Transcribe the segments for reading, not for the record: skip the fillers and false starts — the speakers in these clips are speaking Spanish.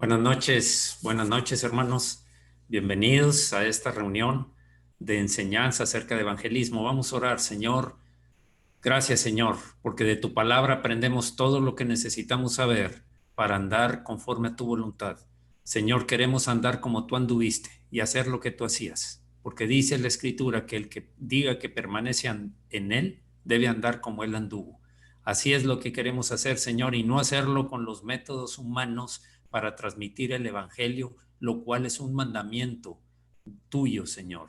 Buenas noches, hermanos. Bienvenidos a esta reunión de enseñanza acerca de evangelismo. Vamos a orar, Señor. Gracias, Señor, porque de tu palabra aprendemos todo lo que necesitamos saber para andar conforme a tu voluntad. Señor, queremos andar como tú anduviste y hacer lo que tú hacías, porque dice la Escritura que el que diga que permanece en él debe andar como él anduvo. Así es lo que queremos hacer, Señor, y no hacerlo con los métodos humanos para transmitir el evangelio, lo cual es un mandamiento tuyo, Señor.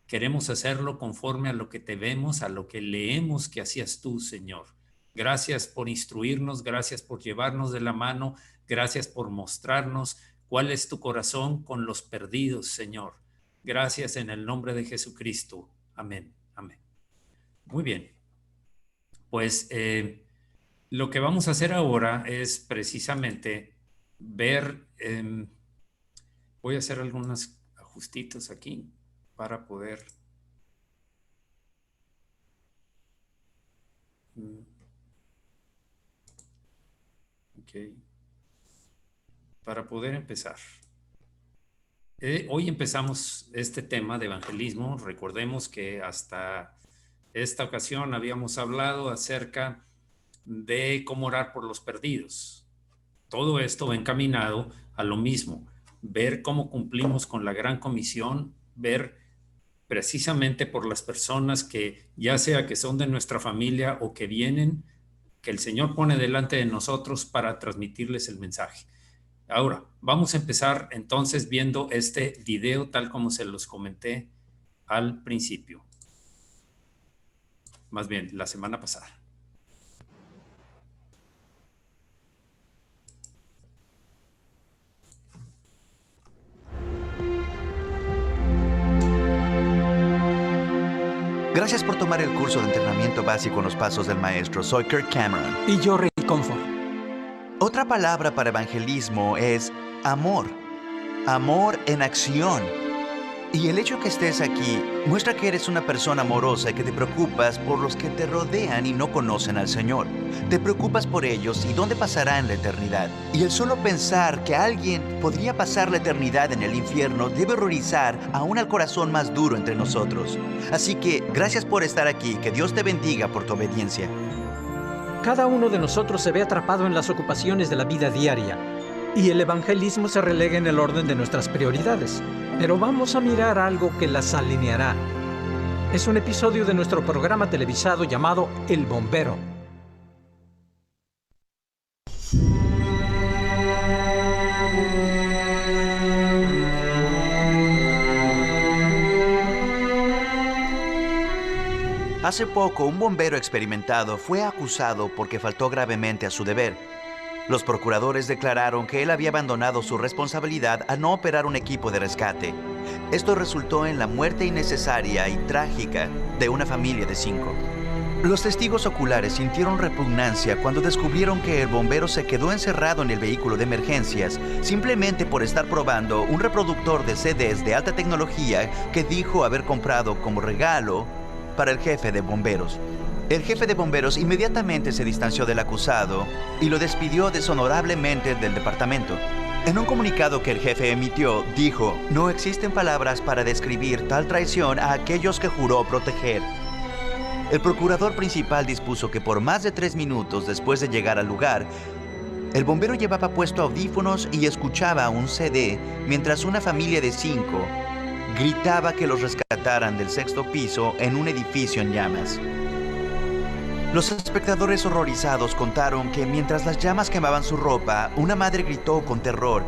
Queremos hacerlo conforme a lo que te vemos, a lo que leemos que hacías tú, Señor. Gracias por instruirnos, gracias por llevarnos de la mano, gracias por mostrarnos cuál es tu corazón con los perdidos, Señor. Gracias en el nombre de Jesucristo. Amén. Amén. Muy bien. Pues lo que vamos a hacer ahora es precisamente ver, voy a hacer algunos ajustitos aquí para poder ok, para poder empezar. Hoy empezamos este tema de evangelismo. Recordemos que hasta esta ocasión habíamos hablado acerca de cómo orar por los perdidos. Todo esto va encaminado a lo mismo, ver cómo cumplimos con la gran comisión, ver precisamente por las personas que ya sea que son de nuestra familia o que vienen, que el Señor pone delante de nosotros para transmitirles el mensaje. Ahora, vamos a empezar entonces viendo este video tal como se los comenté al principio. Más bien, la semana pasada. Gracias por tomar el curso de entrenamiento básico en los pasos del maestro. Soy Kirk Cameron. Y yo, Ray Comfort. Otra palabra para evangelismo es amor. Amor en acción. Y el hecho que estés aquí muestra que eres una persona amorosa y que te preocupas por los que te rodean y no conocen al Señor. Te preocupas por ellos y dónde pasarán la eternidad. Y el solo pensar que alguien podría pasar la eternidad en el infierno debe horrorizar aún al corazón más duro entre nosotros. Así que gracias por estar aquí. Que Dios te bendiga por tu obediencia. Cada uno de nosotros se ve atrapado en las ocupaciones de la vida diaria, y el evangelismo se relega en el orden de nuestras prioridades. Pero vamos a mirar algo que las alineará. Es un episodio de nuestro programa televisado llamado El Bombero. Hace poco, un bombero experimentado fue acusado porque faltó gravemente a su deber. Los procuradores declararon que él había abandonado su responsabilidad al no operar un equipo de rescate. Esto resultó en la muerte innecesaria y trágica de una familia de 5. Los testigos oculares sintieron repugnancia cuando descubrieron que el bombero se quedó encerrado en el vehículo de emergencias simplemente por estar probando un reproductor de CDs de alta tecnología que dijo haber comprado como regalo para el jefe de bomberos. El jefe de bomberos inmediatamente se distanció del acusado y lo despidió deshonorablemente del departamento. En un comunicado que el jefe emitió, dijo: "No existen palabras para describir tal traición a aquellos que juró proteger". El procurador principal dispuso que por más de 3 minutos después de llegar al lugar, el bombero llevaba puesto audífonos y escuchaba un CD mientras una familia de 5 gritaba que los rescataran del 6º piso en un edificio en llamas. Los espectadores horrorizados contaron que mientras las llamas quemaban su ropa, una madre gritó con terror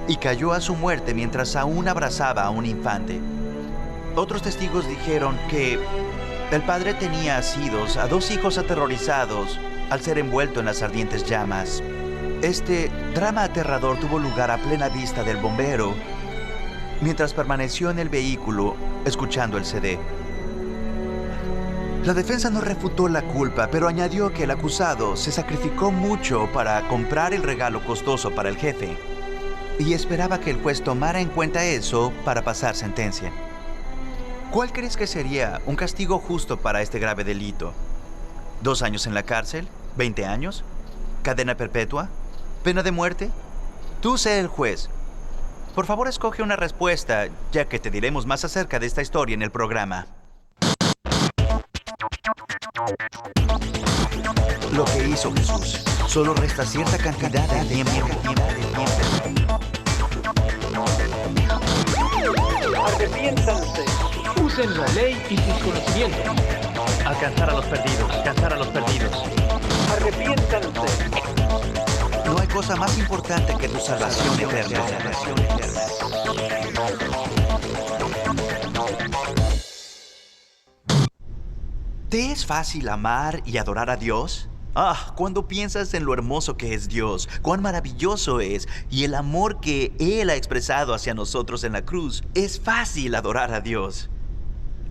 y cayó a su muerte mientras aún abrazaba a un infante. Otros testigos dijeron que el padre tenía asidos a 2 hijos aterrorizados al ser envuelto en las ardientes llamas. Este drama aterrador tuvo lugar a plena vista del bombero mientras permaneció en el vehículo escuchando el CD. La defensa no refutó la culpa, pero añadió que el acusado se sacrificó mucho para comprar el regalo costoso para el jefe y esperaba que el juez tomara en cuenta eso para pasar sentencia. ¿Cuál crees que sería un castigo justo para este grave delito? ¿2 años en la cárcel? ¿20 años? ¿Cadena perpetua? ¿Pena de muerte? Tú sé el juez. Por favor, escoge una respuesta, ya que te diremos más acerca de esta historia en el programa. Lo que hizo Jesús. Solo resta cierta cantidad de tiempo. Arrepiéntanse. Usen la ley y sus conocimientos. Alcanzar a los perdidos, alcanzar a los perdidos. Arrepiéntanse. No hay cosa más importante que tu salvación eterna. ¿Te es fácil amar y adorar a Dios? Cuando piensas en lo hermoso que es Dios, cuán maravilloso es, y el amor que Él ha expresado hacia nosotros en la cruz, es fácil adorar a Dios.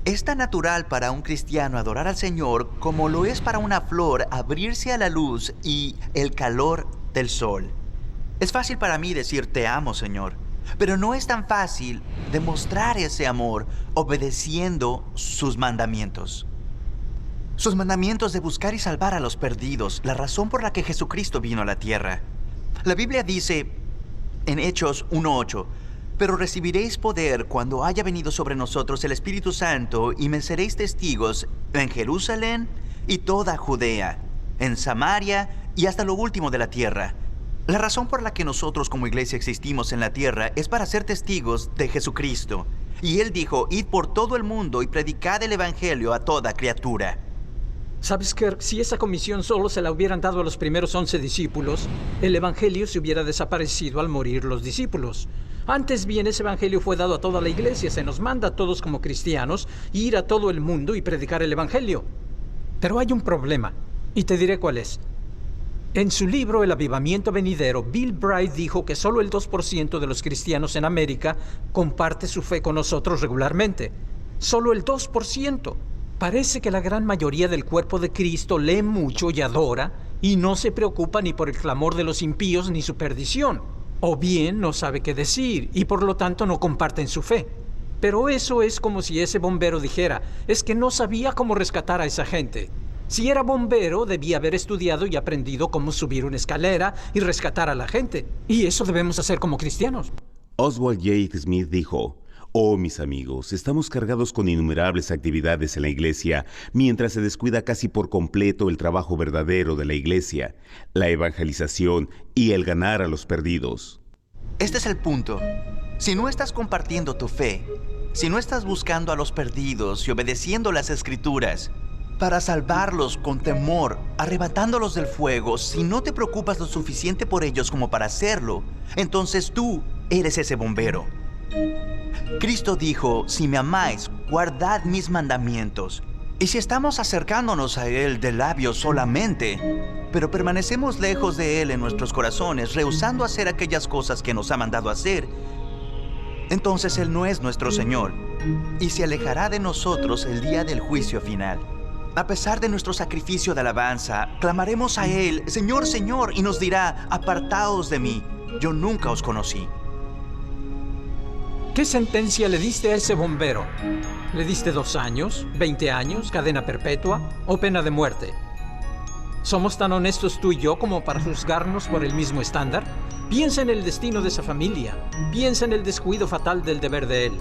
Es tan natural para un cristiano adorar al Señor como lo es para una flor abrirse a la luz y el calor del sol. Es fácil para mí decir te amo, Señor, pero no es tan fácil demostrar ese amor obedeciendo sus mandamientos. Sus mandamientos de buscar y salvar a los perdidos, la razón por la que Jesucristo vino a la tierra. La Biblia dice en Hechos 1:8, pero recibiréis poder cuando haya venido sobre nosotros el Espíritu Santo y me seréis testigos en Jerusalén y toda Judea, en Samaria y hasta lo último de la tierra. La razón por la que nosotros como iglesia existimos en la tierra es para ser testigos de Jesucristo. Y Él dijo, id por todo el mundo y predicad el Evangelio a toda criatura. ¿Sabes, Kirk? Si esa comisión solo se la hubieran dado a los primeros 11 discípulos, el Evangelio se hubiera desaparecido al morir los discípulos. Antes bien, ese Evangelio fue dado a toda la iglesia. Se nos manda a todos como cristianos ir a todo el mundo y predicar el Evangelio. Pero hay un problema, y te diré cuál es. En su libro El Avivamiento Venidero, Bill Bright dijo que solo el 2% de los cristianos en América comparte su fe con nosotros regularmente. Solo el 2%. Parece que la gran mayoría del cuerpo de Cristo lee mucho y adora, y no se preocupa ni por el clamor de los impíos ni su perdición. O bien no sabe qué decir, y por lo tanto no comparten su fe. Pero eso es como si ese bombero dijera, es que no sabía cómo rescatar a esa gente. Si era bombero, debía haber estudiado y aprendido cómo subir una escalera y rescatar a la gente. Y eso debemos hacer como cristianos. Oswald J. Smith dijo, oh, mis amigos, estamos cargados con innumerables actividades en la iglesia, mientras se descuida casi por completo el trabajo verdadero de la iglesia, la evangelización y el ganar a los perdidos. Este es el punto. Si no estás compartiendo tu fe, si no estás buscando a los perdidos y obedeciendo las Escrituras, para salvarlos con temor, arrebatándolos del fuego, si no te preocupas lo suficiente por ellos como para hacerlo, entonces tú eres ese bombero. Cristo dijo, si me amáis, guardad mis mandamientos. Y si estamos acercándonos a Él de labios solamente, pero permanecemos lejos de Él en nuestros corazones, rehusando hacer aquellas cosas que nos ha mandado hacer, entonces Él no es nuestro Señor y se alejará de nosotros el día del juicio final. A pesar de nuestro sacrificio de alabanza, clamaremos a Él, Señor, Señor, y nos dirá, apartaos de mí, yo nunca os conocí. ¿Qué sentencia le diste a ese bombero? ¿Le diste 2 años, 20 años, cadena perpetua o pena de muerte? ¿Somos tan honestos tú y yo como para juzgarnos por el mismo estándar? Piensa en el destino de esa familia. Piensa en el descuido fatal del deber de él.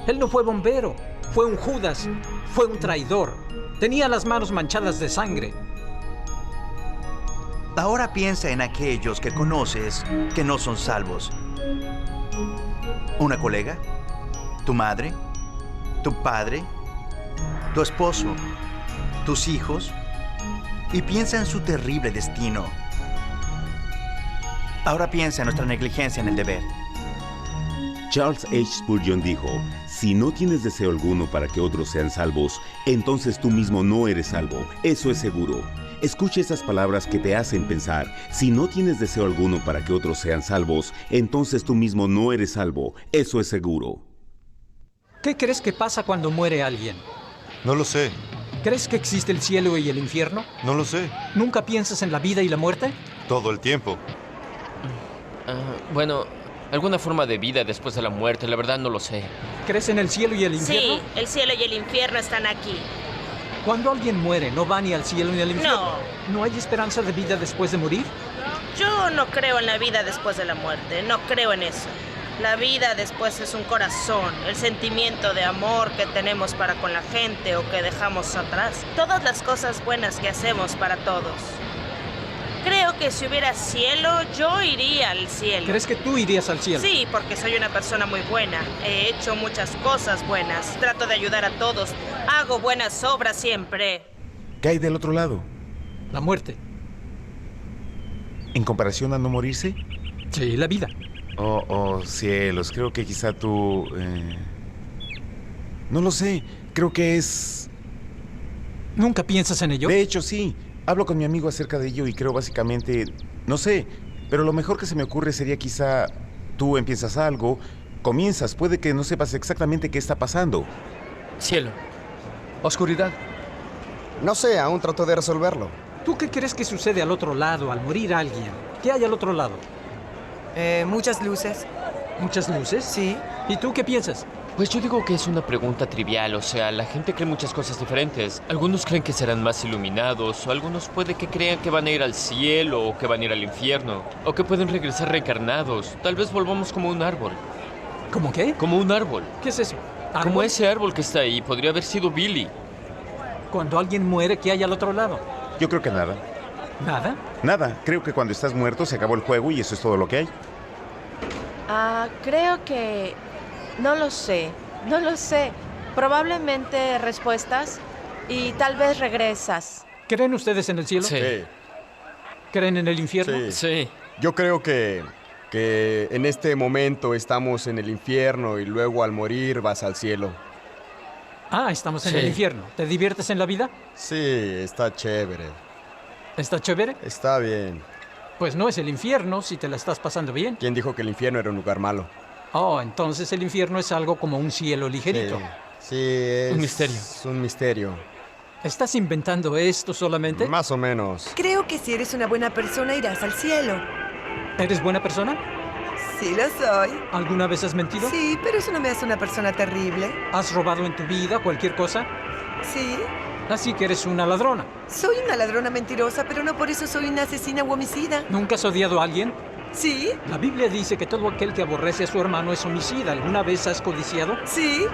Él no fue bombero, fue un Judas, fue un traidor. Tenía las manos manchadas de sangre. Ahora piensa en aquellos que conoces que no son salvos. ¿Una colega? ¿Tu madre? ¿Tu padre? ¿Tu esposo? ¿Tus hijos? Y piensa en su terrible destino. Ahora piensa en nuestra negligencia en el deber. Charles H. Spurgeon dijo, si no tienes deseo alguno para que otros sean salvos, entonces tú mismo no eres salvo, eso es seguro. Escucha esas palabras que te hacen pensar, si no tienes deseo alguno para que otros sean salvos, entonces tú mismo no eres salvo, eso es seguro. ¿Qué crees que pasa cuando muere alguien? No lo sé. ¿Crees que existe el cielo y el infierno? No lo sé. ¿Nunca piensas en la vida y la muerte? Todo el tiempo. Bueno, alguna forma de vida después de la muerte, la verdad no lo sé. ¿Crees en el cielo y el infierno? Sí, el cielo y el infierno están aquí. Cuando alguien muere, ¿no va ni al cielo ni al infierno? No. ¿No hay esperanza de vida después de morir? Yo no creo en la vida después de la muerte, no creo en eso. La vida después es un corazón, el sentimiento de amor que tenemos para con la gente o que dejamos atrás. Todas las cosas buenas que hacemos para todos. Creo que si hubiera cielo, yo iría al cielo. ¿Crees que tú irías al cielo? Sí, porque soy una persona muy buena. He hecho muchas cosas buenas. Trato de ayudar a todos. Hago buenas obras siempre. ¿Qué hay del otro lado? La muerte. ¿En comparación a no morirse? Sí, la vida. Oh, cielos, creo que quizá tú... No lo sé, creo que es... ¿Nunca piensas en ello? De hecho, sí. Hablo con mi amigo acerca de ello y creo básicamente... No sé, pero lo mejor que se me ocurre sería quizá... Tú empiezas algo, comienzas, puede que no sepas exactamente qué está pasando. Cielo. Oscuridad. No sé, aún trato de resolverlo. ¿Tú qué crees que sucede al otro lado al morir alguien? ¿Qué hay al otro lado? Muchas luces. ¿Muchas luces? Sí. ¿Y tú qué piensas? Pues yo digo que es una pregunta trivial, o sea, la gente cree muchas cosas diferentes. Algunos creen que serán más iluminados, o algunos puede que crean que van a ir al cielo, o que van a ir al infierno, o que pueden regresar reencarnados. Tal vez volvamos como un árbol. ¿Cómo qué? Como un árbol. ¿Qué es eso? Como ¿Árbol? ese árbol que está ahí, podría haber sido Billy. Cuando alguien muere, ¿qué hay al otro lado? Yo creo que nada. ¿Nada? Nada, creo que cuando estás muerto se acabó el juego y eso es todo lo que hay. Creo que... No lo sé. Probablemente respuestas y tal vez regresas. ¿Creen ustedes en el cielo? Sí. ¿Creen en el infierno? Sí. Yo creo que en este momento estamos en el infierno y luego al morir vas al cielo. Estamos en Sí. el infierno. ¿Te diviertes en la vida? Sí, está chévere. ¿Está chévere? Está bien. Pues no es el infierno si te la estás pasando bien. ¿Quién dijo que el infierno era un lugar malo? Entonces el infierno es algo como un cielo ligerito. Sí, es Un misterio. Es un misterio. ¿Estás inventando esto solamente? Más o menos. Creo que si eres una buena persona irás al cielo. ¿Eres buena persona? Sí lo soy. ¿Alguna vez has mentido? Sí, pero eso no me hace una persona terrible. ¿Has robado en tu vida cualquier cosa? Sí. Así que eres una ladrona. Soy una ladrona mentirosa, pero no por eso soy una asesina u homicida. ¿Nunca has odiado a alguien? Sí. La Biblia dice que todo aquel que aborrece a su hermano es homicida. ¿Alguna vez has codiciado? Sí.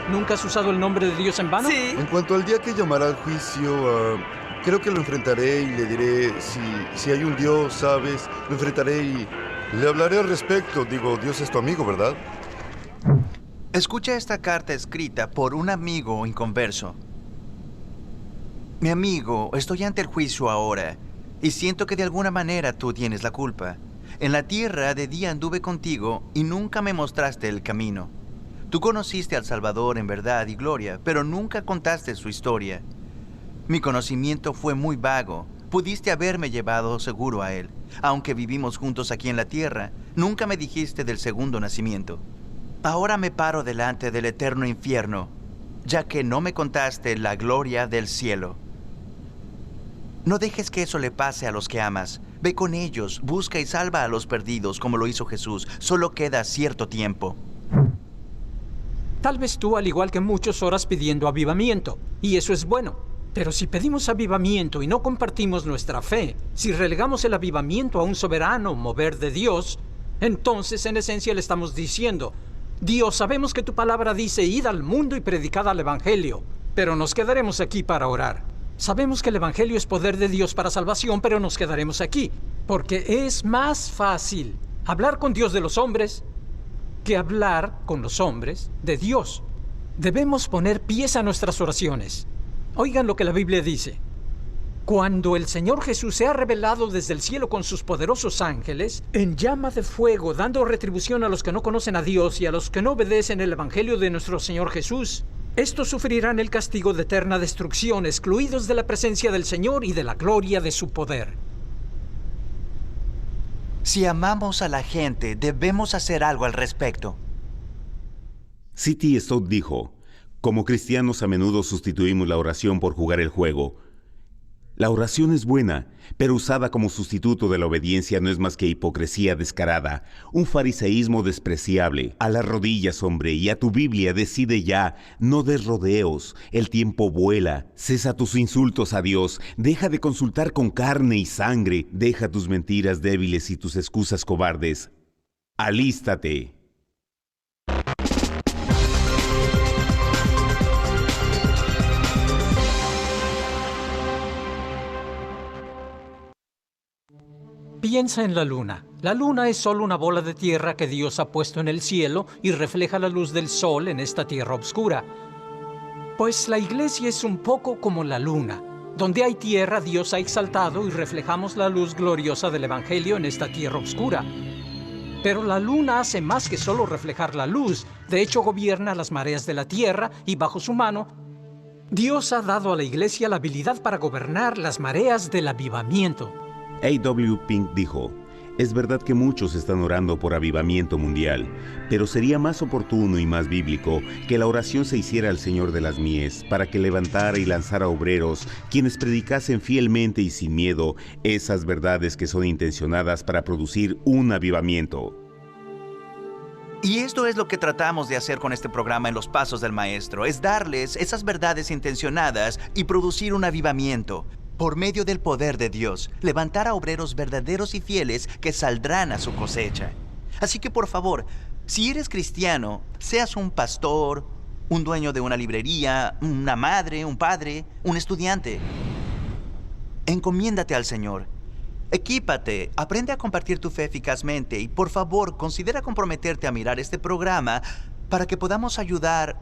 ¿Nunca has usado el nombre de Dios en vano? Sí. En cuanto al día que llamará al juicio, creo que lo enfrentaré y le diré, si hay un Dios, ¿sabes? Lo enfrentaré y le hablaré al respecto. Digo, Dios es tu amigo, ¿verdad? Escucha esta carta escrita por un amigo inconverso. Mi amigo, estoy ante el juicio ahora y siento que de alguna manera tú tienes la culpa. En la tierra de día anduve contigo y nunca me mostraste el camino. Tú conociste al Salvador en verdad y gloria, pero nunca contaste su historia. Mi conocimiento fue muy vago. Pudiste haberme llevado seguro a él. Aunque vivimos juntos aquí en la tierra, nunca me dijiste del segundo nacimiento. Ahora me paro delante del eterno infierno, ya que no me contaste la gloria del cielo. No dejes que eso le pase a los que amas. Ve con ellos, busca y salva a los perdidos como lo hizo Jesús. Solo queda cierto tiempo. Tal vez tú, al igual que muchos, oras pidiendo avivamiento, y eso es bueno. Pero si pedimos avivamiento y no compartimos nuestra fe, si relegamos el avivamiento a un soberano mover de Dios, entonces en esencia le estamos diciendo: Dios, sabemos que tu palabra dice, id al mundo y predicad al evangelio, pero nos quedaremos aquí para orar. Sabemos que el evangelio es poder de Dios para salvación, pero nos quedaremos aquí, porque es más fácil hablar con Dios de los hombres que hablar con los hombres de Dios. Debemos poner pies a nuestras oraciones. Oigan lo que la Biblia dice. Cuando el Señor Jesús se ha revelado desde el cielo con sus poderosos ángeles, en llama de fuego, dando retribución a los que no conocen a Dios y a los que no obedecen el evangelio de nuestro Señor Jesús, estos sufrirán el castigo de eterna destrucción, excluidos de la presencia del Señor y de la gloria de su poder. Si amamos a la gente, debemos hacer algo al respecto. C.T. Stott dijo, como cristianos a menudo sustituimos la oración por jugar el juego. La oración es buena, pero usada como sustituto de la obediencia no es más que hipocresía descarada, un fariseísmo despreciable. A las rodillas, hombre, y a tu Biblia decide ya, no des rodeos, el tiempo vuela, cesa tus insultos a Dios, deja de consultar con carne y sangre, deja tus mentiras débiles y tus excusas cobardes. Alístate. Piensa en la luna. La luna es solo una bola de tierra que Dios ha puesto en el cielo y refleja la luz del sol en esta tierra oscura. Pues la iglesia es un poco como la luna. Donde hay tierra, Dios ha exaltado y reflejamos la luz gloriosa del Evangelio en esta tierra oscura. Pero la luna hace más que solo reflejar la luz. De hecho, gobierna las mareas de la tierra y bajo su mano, Dios ha dado a la iglesia la habilidad para gobernar las mareas del avivamiento. A.W. Pink dijo, es verdad que muchos están orando por avivamiento mundial, pero sería más oportuno y más bíblico que la oración se hiciera al Señor de las Mies para que levantara y lanzara obreros quienes predicasen fielmente y sin miedo esas verdades que son intencionadas para producir un avivamiento. Y esto es lo que tratamos de hacer con este programa en Los Pasos del Maestro, es darles esas verdades intencionadas y producir un avivamiento. Por medio del poder de Dios, levantar a obreros verdaderos y fieles que saldrán a su cosecha. Así que por favor, si eres cristiano, seas un pastor, un dueño de una librería, una madre, un padre, un estudiante, encomiéndate al Señor. Equípate, aprende a compartir tu fe eficazmente y por favor, considera comprometerte a mirar este programa para que podamos ayudar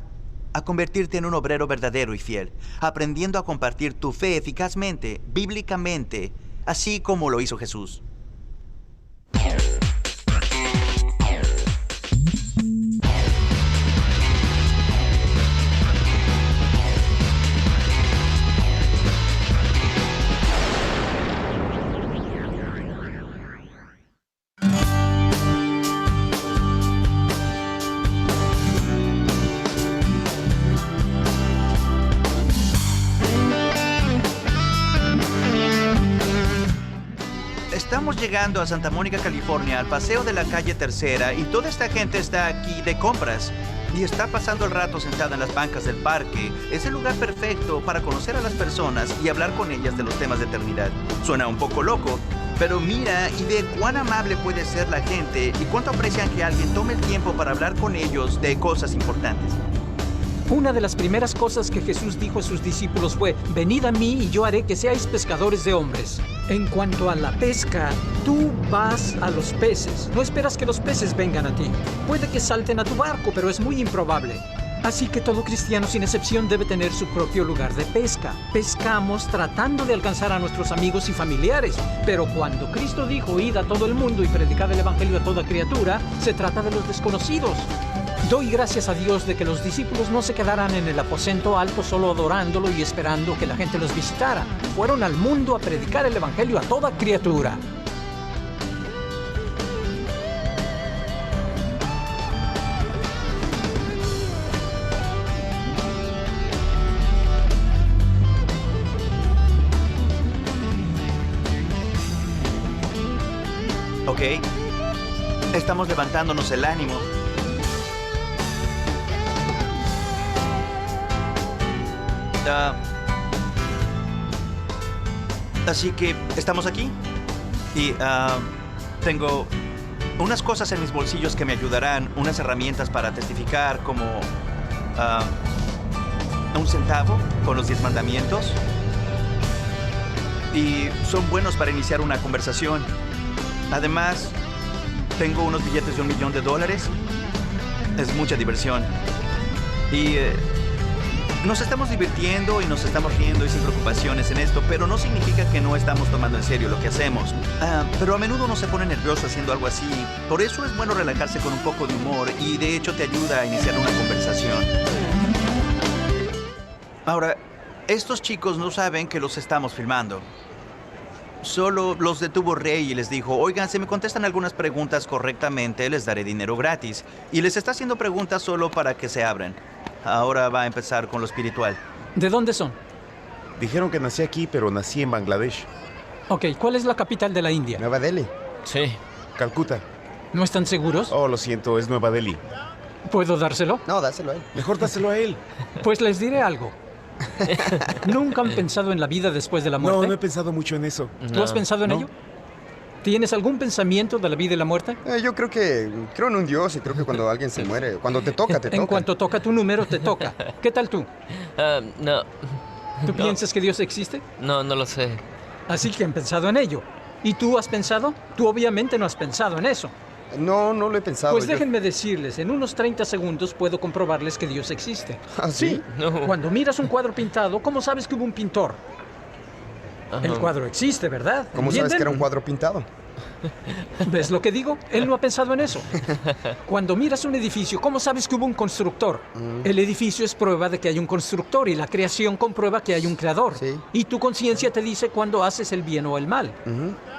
a convertirte en un obrero verdadero y fiel, aprendiendo a compartir tu fe eficazmente, bíblicamente, así como lo hizo Jesús. Estamos llegando a Santa Mónica, California, al paseo de la calle Tercera, y toda esta gente está aquí de compras y está pasando el rato sentada en las bancas del parque. Es el lugar perfecto para conocer a las personas y hablar con ellas de los temas de eternidad. Suena un poco loco, pero mira y ve cuán amable puede ser la gente y cuánto aprecian que alguien tome el tiempo para hablar con ellos de cosas importantes. Una de las primeras cosas que Jesús dijo a sus discípulos fue, venid a mí y yo haré que seáis pescadores de hombres. En cuanto a la pesca, tú vas a los peces. No esperas que los peces vengan a ti. Puede que salten a tu barco, pero es muy improbable. Así que todo cristiano sin excepción debe tener su propio lugar de pesca. Pescamos tratando de alcanzar a nuestros amigos y familiares. Pero cuando Cristo dijo, id a todo el mundo y predicad el evangelio a toda criatura, se trata de los desconocidos. Doy gracias a Dios de que los discípulos no se quedaran en el aposento alto solo adorándolo y esperando que la gente los visitara. Fueron al mundo a predicar el evangelio a toda criatura. Ok, estamos levantándonos el ánimo. Así que estamos aquí y tengo unas cosas en mis bolsillos que me ayudarán, unas herramientas para testificar como un centavo con los 10 mandamientos y son buenos para iniciar una conversación. Además, tengo unos billetes de $1 millón. Es mucha diversión y nos estamos divirtiendo y nos estamos riendo y sin preocupaciones en esto, pero no significa que no estamos tomando en serio lo que hacemos. Pero a menudo uno se pone nervioso haciendo algo así. Por eso es bueno relajarse con un poco de humor y de hecho te ayuda a iniciar una conversación. Ahora, estos chicos no saben que los estamos filmando. Solo los detuvo Rey y les dijo, oigan, si me contestan algunas preguntas correctamente, les daré dinero gratis. Y les está haciendo preguntas solo para que se abran. Ahora va a empezar con lo espiritual. ¿De dónde son? Dijeron que nací aquí, pero nací en Bangladesh. Ok, ¿cuál es la capital de la India? Nueva Delhi. Sí. Calcuta. ¿No están seguros? Oh, lo siento, es Nueva Delhi. ¿Puedo dárselo? No, dáselo a él. Mejor dáselo a él. Pues les diré algo. ¿Nunca han pensado en la vida después de la muerte? No, no he pensado mucho en eso. ¿Tú has pensado en ello? ¿Tienes algún pensamiento de la vida y la muerte? Yo creo en un Dios y creo que cuando alguien se muere, cuando te toca, te toca. En cuanto toca tu número, te toca. ¿Qué tal tú? No. ¿Tú piensas que Dios existe? No lo sé. Así que han pensado en ello. ¿Y tú has pensado? Tú obviamente no has pensado en eso. No lo he pensado. Pues déjenme decirles, en unos 30 segundos puedo comprobarles que Dios existe. ¿Ah, sí? No. Cuando miras un cuadro pintado, ¿cómo sabes que hubo un pintor? Ajá. El cuadro existe, ¿verdad? ¿Cómo sabes que era un cuadro pintado? ¿Ves lo que digo? Él no ha pensado en eso. Cuando miras un edificio, ¿cómo sabes que hubo un constructor? El edificio es prueba de que hay un constructor y la creación comprueba que hay un creador. Sí. Y tu conciencia te dice cuando haces el bien o el mal.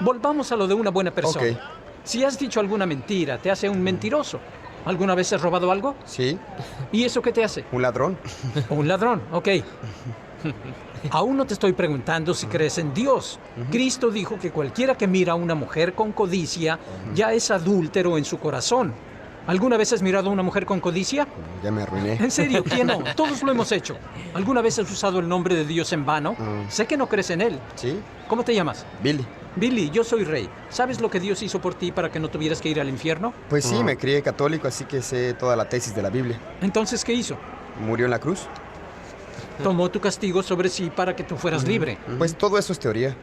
Volvamos a lo de una buena persona. Ok. Si has dicho alguna mentira, te hace un mentiroso. ¿Alguna vez has robado algo? Sí. ¿Y eso qué te hace? Un ladrón. Un ladrón, ok. Aún no te estoy preguntando si crees en Dios. Cristo dijo que cualquiera que mira a una mujer con codicia ya es adúltero en su corazón. ¿Alguna vez has mirado a una mujer con codicia? Ya me arruiné. En serio, ¿quién no? Todos lo hemos hecho. ¿Alguna vez has usado el nombre de Dios en vano? Sé que no crees en él. ¿Sí? ¿Cómo te llamas? Billy. Billy, yo soy Rey. ¿Sabes lo que Dios hizo por ti para que no tuvieras que ir al infierno? Pues sí, me crié católico, así que sé toda la tesis de la Biblia. Entonces, ¿qué hizo? ¿Murió en la cruz? Tomó tu castigo sobre sí para que tú fueras libre. Pues todo eso es teoría.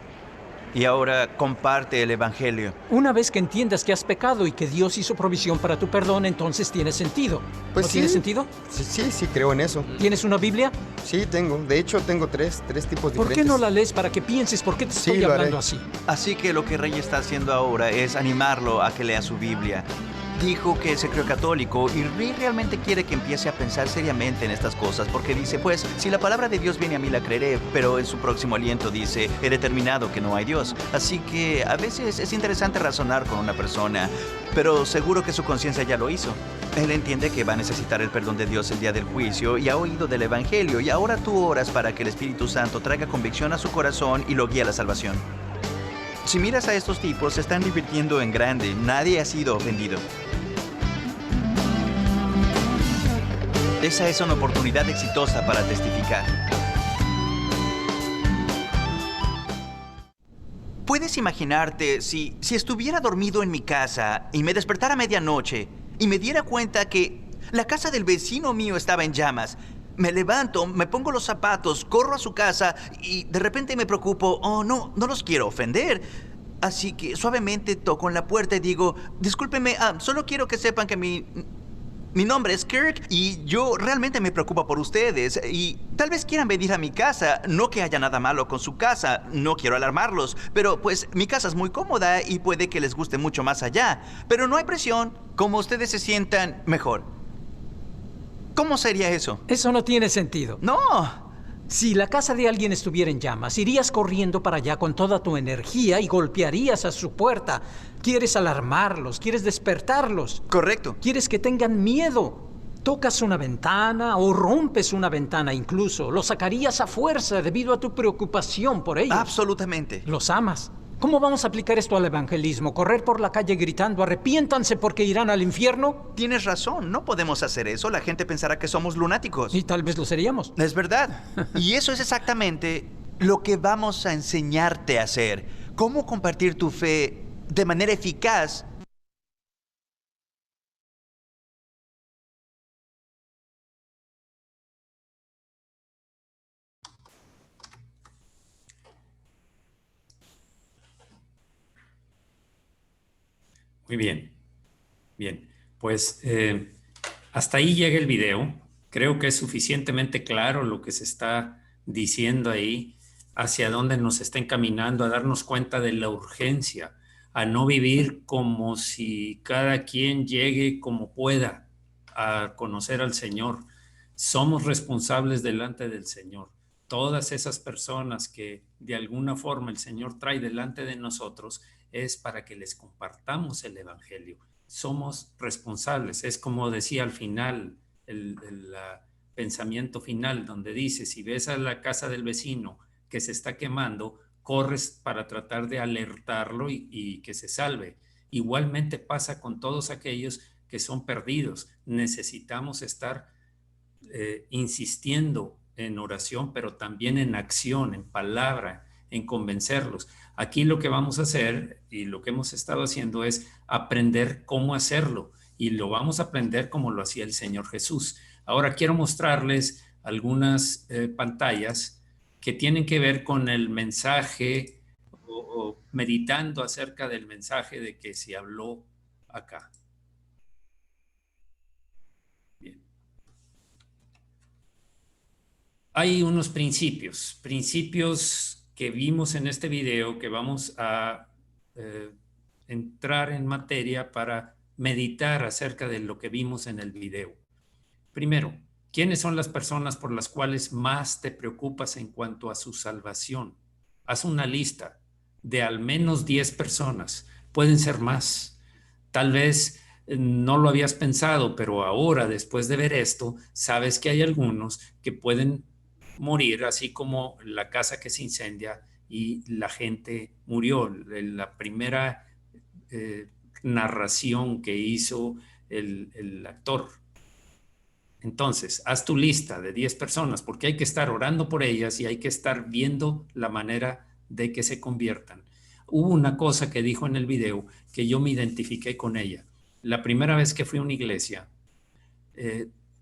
Y ahora comparte el Evangelio. Una vez que entiendas que has pecado y que Dios hizo provisión para tu perdón, entonces tiene sentido. Pues ¿No sí. tiene sentido? Sí, creo en eso. ¿Tienes una Biblia? Sí, tengo. De hecho, tengo tres tipos diferentes. ¿Por qué no la lees para que pienses por qué te Sí, estoy lo haré. hablando así? Así que lo que Rey está haciendo ahora es animarlo a que lea su Biblia. Dijo que se creó católico y Rey realmente quiere que empiece a pensar seriamente en estas cosas porque dice, pues, si la palabra de Dios viene a mí la creeré, pero en su próximo aliento dice, he determinado que no hay Dios. Así que a veces es interesante razonar con una persona, pero seguro que su conciencia ya lo hizo. Él entiende que va a necesitar el perdón de Dios el día del juicio y ha oído del Evangelio y ahora tú oras para que el Espíritu Santo traiga convicción a su corazón y lo guíe a la salvación. Si miras a estos tipos, se están divirtiendo en grande. Nadie ha sido ofendido. Esa es una oportunidad exitosa para testificar. ¿Puedes imaginarte si estuviera dormido en mi casa y me despertara a medianoche y me diera cuenta que la casa del vecino mío estaba en llamas? Me levanto, me pongo los zapatos, corro a su casa y de repente me preocupo. Oh, no los quiero ofender. Así que suavemente toco en la puerta y digo, discúlpeme, solo quiero que sepan que mi nombre es Kirk y yo realmente me preocupo por ustedes y tal vez quieran venir a mi casa. No que haya nada malo con su casa, no quiero alarmarlos, pero pues mi casa es muy cómoda y puede que les guste mucho más allá. Pero no hay presión, como ustedes se sientan mejor. ¿Cómo sería eso? Eso no tiene sentido. ¡No! Si la casa de alguien estuviera en llamas, irías corriendo para allá con toda tu energía y golpearías a su puerta. Quieres alarmarlos, quieres despertarlos. Correcto. Quieres que tengan miedo. Tocas una ventana o rompes una ventana incluso. Los sacarías a fuerza debido a tu preocupación por ellos. Absolutamente. Los amas. ¿Cómo vamos a aplicar esto al evangelismo? ¿Correr por la calle gritando, arrepiéntanse porque irán al infierno? Tienes razón, no podemos hacer eso. La gente pensará que somos lunáticos. Y tal vez lo seríamos. Es verdad. Y eso es exactamente lo que vamos a enseñarte a hacer. Cómo compartir tu fe de manera eficaz. Muy bien. Bien, pues hasta ahí llega el video. Creo que es suficientemente claro lo que se está diciendo ahí, hacia dónde nos está encaminando, a darnos cuenta de la urgencia, a no vivir como si cada quien llegue como pueda a conocer al Señor. Somos responsables delante del Señor. Todas esas personas que de alguna forma el Señor trae delante de nosotros es para que les compartamos el Evangelio. Somos responsables. Es como decía al final, el pensamiento final, donde dice, si ves a la casa del vecino que se está quemando, corres para tratar de alertarlo y que se salve. Igualmente pasa con todos aquellos que son perdidos. Necesitamos estar insistiendo en oración, pero también en acción, en palabra, en convencerlos. Aquí lo que vamos a hacer y lo que hemos estado haciendo es aprender cómo hacerlo, y lo vamos a aprender como lo hacía el Señor Jesús. Ahora quiero mostrarles algunas pantallas que tienen que ver con el mensaje o meditando acerca del mensaje de que se habló acá. Bien. Hay unos principios que vimos en este video que vamos a entrar en materia para meditar acerca de lo que vimos en el video. Primero, ¿quiénes son las personas por las cuales más te preocupas en cuanto a su salvación? Haz una lista de al menos 10 personas. Pueden ser más. Tal vez no lo habías pensado, pero ahora, después de ver esto, sabes que hay algunos que pueden morir, así como la casa que se incendia y la gente murió. La primera narración que hizo el actor. Entonces, haz tu lista de 10 personas, porque hay que estar orando por ellas y hay que estar viendo la manera de que se conviertan. Hubo una cosa que dijo en el video que yo me identifiqué con ella. La primera vez que fui a una iglesia,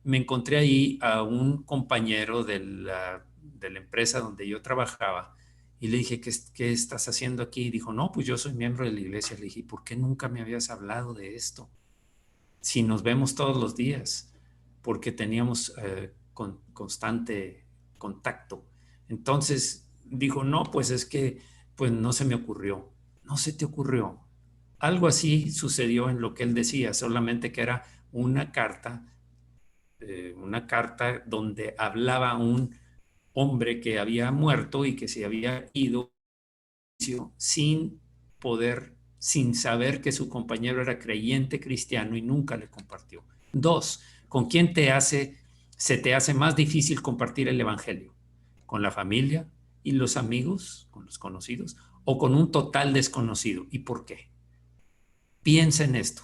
me encontré ahí a un compañero de la empresa donde yo trabajaba y le dije, ¿qué estás haciendo aquí? Y dijo, no, pues yo soy miembro de la iglesia. Le dije, ¿por qué nunca me habías hablado de esto? Si nos vemos todos los días, porque teníamos constante contacto. Entonces dijo, no, pues es que pues no se me ocurrió. No se te ocurrió. Algo así sucedió en lo que él decía, solamente que era una carta donde hablaba un hombre que había muerto y que se había ido sin saber que su compañero era creyente cristiano y nunca le compartió. 2, ¿con quién se te hace más difícil compartir el evangelio? ¿Con la familia y los amigos, con los conocidos, o con un total desconocido? ¿Y por qué? Piensa en esto.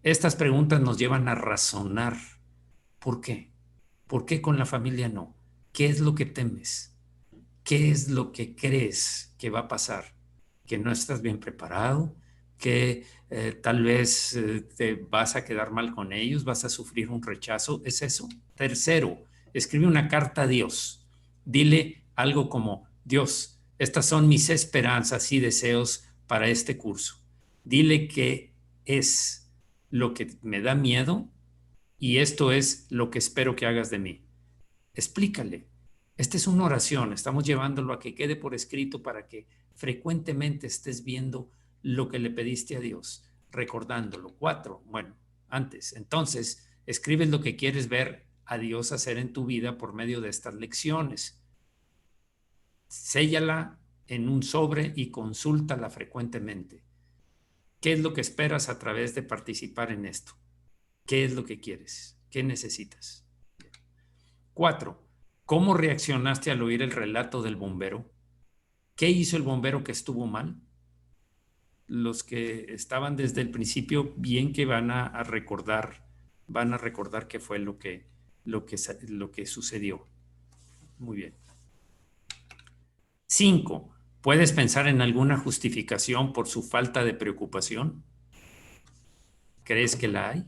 Estas preguntas nos llevan a razonar. ¿Por qué? ¿Por qué con la familia no? ¿Qué es lo que temes? ¿Qué es lo que crees que va a pasar? ¿Que no estás bien preparado? ¿Que tal vez te vas a quedar mal con ellos? ¿Vas a sufrir un rechazo? ¿Es eso? Tercero, escribe una carta a Dios. Dile algo como, Dios, estas son mis esperanzas y deseos para este curso. Dile qué es lo que me da miedo y esto es lo que espero que hagas de mí. Explícale. Esta es una oración, estamos llevándolo a que quede por escrito para que frecuentemente estés viendo lo que le pediste a Dios, recordándolo. 4, bueno, antes. Entonces, escribes lo que quieres ver a Dios hacer en tu vida por medio de estas lecciones. Séllala en un sobre y consúltala frecuentemente. ¿Qué es lo que esperas a través de participar en esto? ¿Qué es lo que quieres? ¿Qué necesitas? 4. ¿Cómo reaccionaste al oír el relato del bombero? ¿Qué hizo el bombero que estuvo mal? Los que estaban desde el principio, bien que van a recordar qué fue lo que sucedió. Muy bien. 5. ¿Puedes pensar en alguna justificación por su falta de preocupación? ¿Crees que la hay?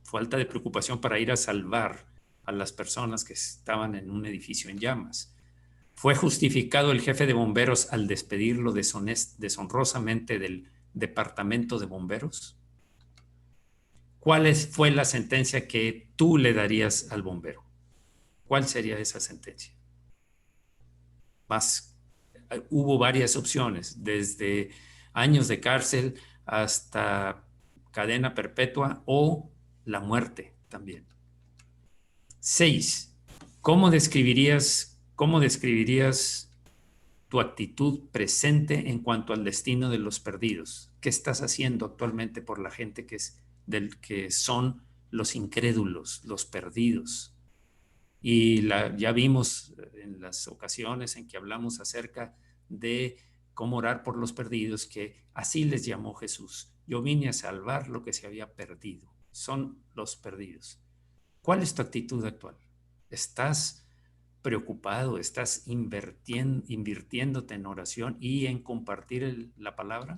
Falta de preocupación para ir a salvar a las personas que estaban en un edificio en llamas. ¿Fue justificado el jefe de bomberos al despedirlo deshonrosamente del departamento de bomberos? ¿Cuál fue la sentencia que tú le darías al bombero? ¿Cuál sería esa sentencia? Hubo varias opciones, desde años de cárcel hasta cadena perpetua o la muerte también. 6. ¿Cómo describirías tu actitud presente en cuanto al destino de los perdidos? ¿Qué estás haciendo actualmente por la gente que son los incrédulos, los perdidos? Y ya vimos en las ocasiones en que hablamos acerca de cómo orar por los perdidos, que así les llamó Jesús. Yo vine a salvar lo que se había perdido. Son los perdidos. ¿Cuál es tu actitud actual? ¿Estás preocupado? ¿Estás invirtiéndote en oración y en compartir la palabra?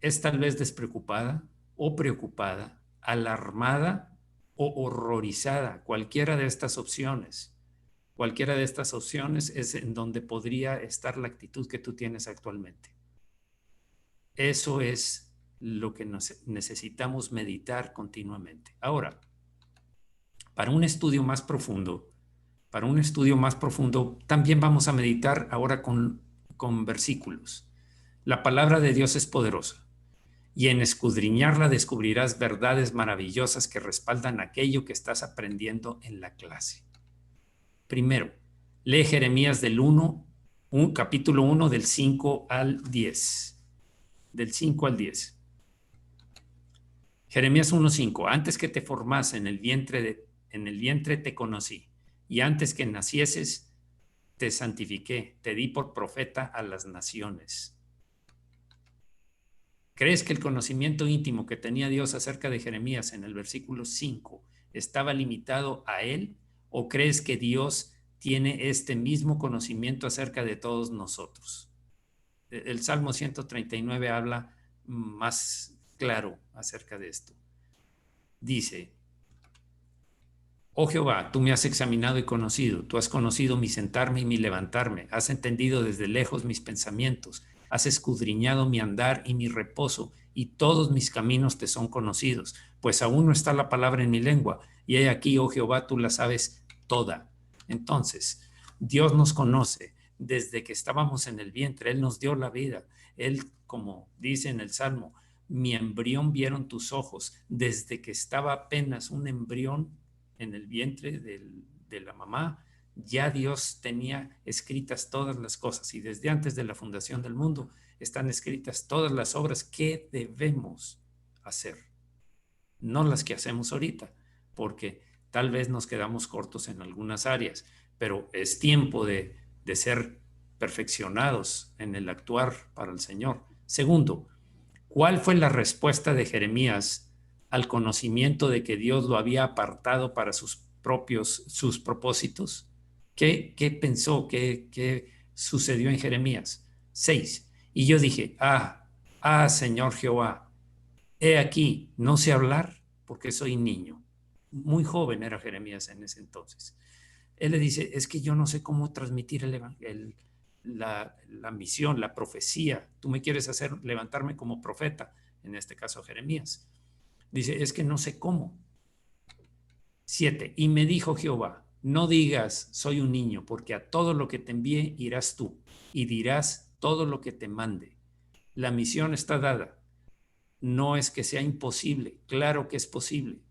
¿Es tal vez despreocupada o preocupada, alarmada o horrorizada? Cualquiera de estas opciones. Cualquiera de estas opciones es en donde podría estar la actitud que tú tienes actualmente. Eso es lo que necesitamos meditar continuamente. Ahora, para un estudio más profundo, también vamos a meditar ahora con versículos. La palabra de Dios es poderosa, y en escudriñarla descubrirás verdades maravillosas que respaldan aquello que estás aprendiendo en la clase. Primero, lee Jeremías capítulo 1 del 5 al 10. Del 5 al 10. Jeremías 1:5. Antes que te formase en el vientre te conocí, y antes que nacieses te santifiqué, te di por profeta a las naciones. ¿Crees que el conocimiento íntimo que tenía Dios acerca de Jeremías en el versículo 5 estaba limitado a él? ¿O crees que Dios tiene este mismo conocimiento acerca de todos nosotros? El Salmo 139 habla más claro acerca de esto. Dice: oh Jehová, tú me has examinado y conocido, tú has conocido mi sentarme y mi levantarme, has entendido desde lejos mis pensamientos, has escudriñado mi andar y mi reposo, y todos mis caminos te son conocidos, pues aún no está la palabra en mi lengua, y he aquí, oh Jehová, tú la sabes toda. Entonces, Dios nos conoce desde que estábamos en el vientre. Él nos dio la vida. Él, como dice en el Salmo, mi embrión vieron tus ojos. Desde que estaba apenas un embrión en el vientre de la mamá, ya Dios tenía escritas todas las cosas, y desde antes de la fundación del mundo están escritas todas las obras que debemos hacer, no las que hacemos ahorita, porque tal vez nos quedamos cortos en algunas áreas, pero es tiempo de ser perfeccionados en el actuar para el Señor. Segundo, ¿cuál fue la respuesta de Jeremías al conocimiento de que Dios lo había apartado para sus propósitos? ¿Qué pensó? ¿Qué sucedió en Jeremías? 6. Y yo dije, Señor Jehová, he aquí, no sé hablar porque soy niño. Muy joven era Jeremías en ese entonces. Él le dice, es que yo no sé cómo transmitir la misión, la profecía. Tú me quieres hacer levantarme como profeta, en este caso Jeremías. Dice, es que no sé cómo. 7. Y me dijo Jehová, no digas, soy un niño, porque a todo lo que te envíe irás tú, y dirás todo lo que te mande. La misión está dada. No es que sea imposible, claro que es posible.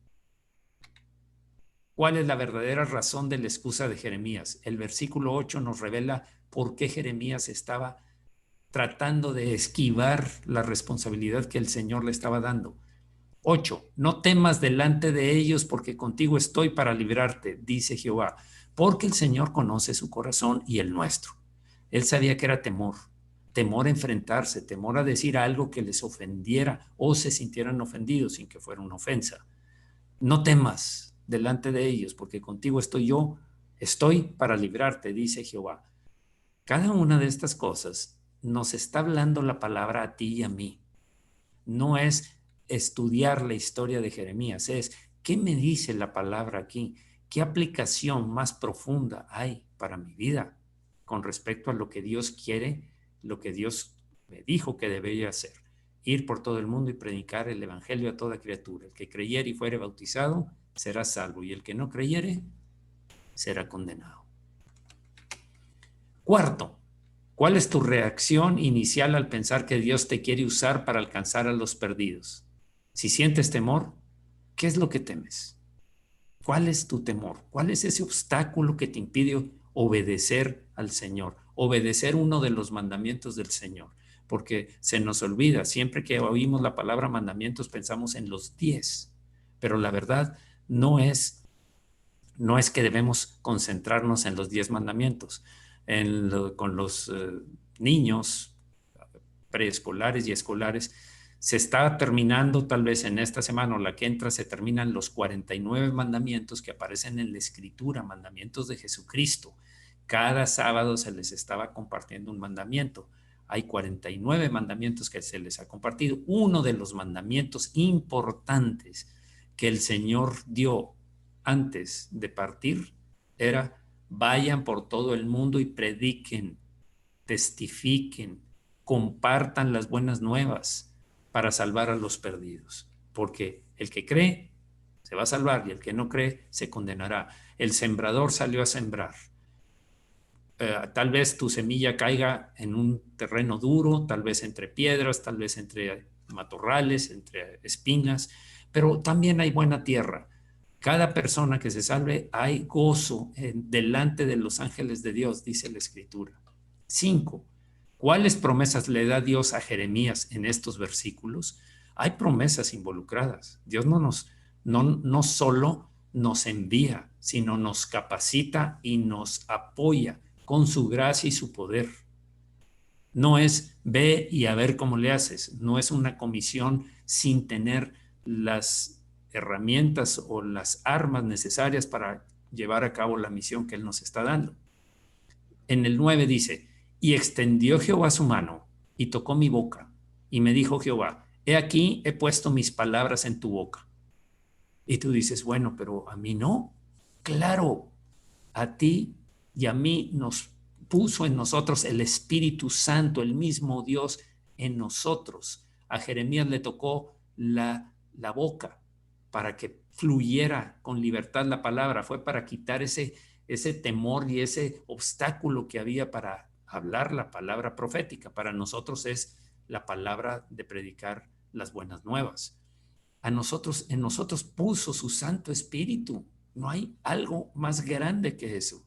¿Cuál es la verdadera razón de la excusa de Jeremías? El versículo 8 nos revela por qué Jeremías estaba tratando de esquivar la responsabilidad que el Señor le estaba dando. 8. No temas delante de ellos, porque contigo estoy para librarte, dice Jehová, porque el Señor conoce su corazón y el nuestro. Él sabía que era temor a enfrentarse, temor a decir algo que les ofendiera o se sintieran ofendidos sin que fuera una ofensa. No temas delante de ellos, porque contigo estoy para librarte, dice Jehová. Cada una de estas cosas nos está hablando la palabra a ti y a mí. No es estudiar la historia de Jeremías, es ¿qué me dice la palabra aquí? ¿Qué aplicación más profunda hay para mi vida con respecto a lo que Dios quiere, lo que Dios me dijo que debería hacer? Ir por todo el mundo y predicar el evangelio a toda criatura. El que creyere y fuere bautizado será salvo, y el que no creyere será condenado. Cuarto, ¿cuál es tu reacción inicial al pensar que Dios te quiere usar para alcanzar a los perdidos? Si sientes temor, ¿qué es lo que temes? ¿Cuál es tu temor? ¿Cuál es ese obstáculo que te impide obedecer al Señor? Obedecer uno de los mandamientos del Señor. Porque se nos olvida, siempre que oímos la palabra mandamientos pensamos en los 10, pero la verdad no es No es que debemos concentrarnos en los 10 mandamientos. Con los niños preescolares y escolares, se está terminando, tal vez en esta semana o la que entra, se terminan los 49 mandamientos que aparecen en la Escritura, mandamientos de Jesucristo. Cada sábado se les estaba compartiendo un mandamiento. Hay 49 mandamientos que se les ha compartido. Uno de los mandamientos importantes que el Señor dio antes de partir era: vayan por todo el mundo y prediquen, testifiquen, compartan las buenas nuevas para salvar a los perdidos. Porque el que cree se va a salvar y el que no cree se condenará. El sembrador salió a sembrar. Tal vez tu semilla caiga en un terreno duro, tal vez entre piedras, tal vez entre matorrales, entre espinas, pero también hay buena tierra. Cada persona que se salve, hay gozo delante de los ángeles de Dios, dice la Escritura. 5. ¿Cuáles promesas le da Dios a Jeremías en estos versículos? Hay promesas involucradas. Dios no solo nos envía, sino nos capacita y nos apoya con su gracia y su poder. No es ve y a ver cómo le haces. No es una comisión sin tener las herramientas o las armas necesarias para llevar a cabo la misión que Él nos está dando. En el 9 dice: y extendió Jehová su mano y tocó mi boca, y me dijo Jehová: he aquí, he puesto mis palabras en tu boca. Y tú dices, bueno, pero a mí no. Claro, a ti y a mí nos puso en nosotros el Espíritu Santo, el mismo Dios en nosotros. A Jeremías le tocó la boca para que fluyera con libertad la palabra. Fue para quitar ese temor y ese obstáculo que había para hablar la palabra profética. Para nosotros es la palabra de predicar las buenas nuevas. En nosotros puso su Santo Espíritu. No hay algo más grande que eso.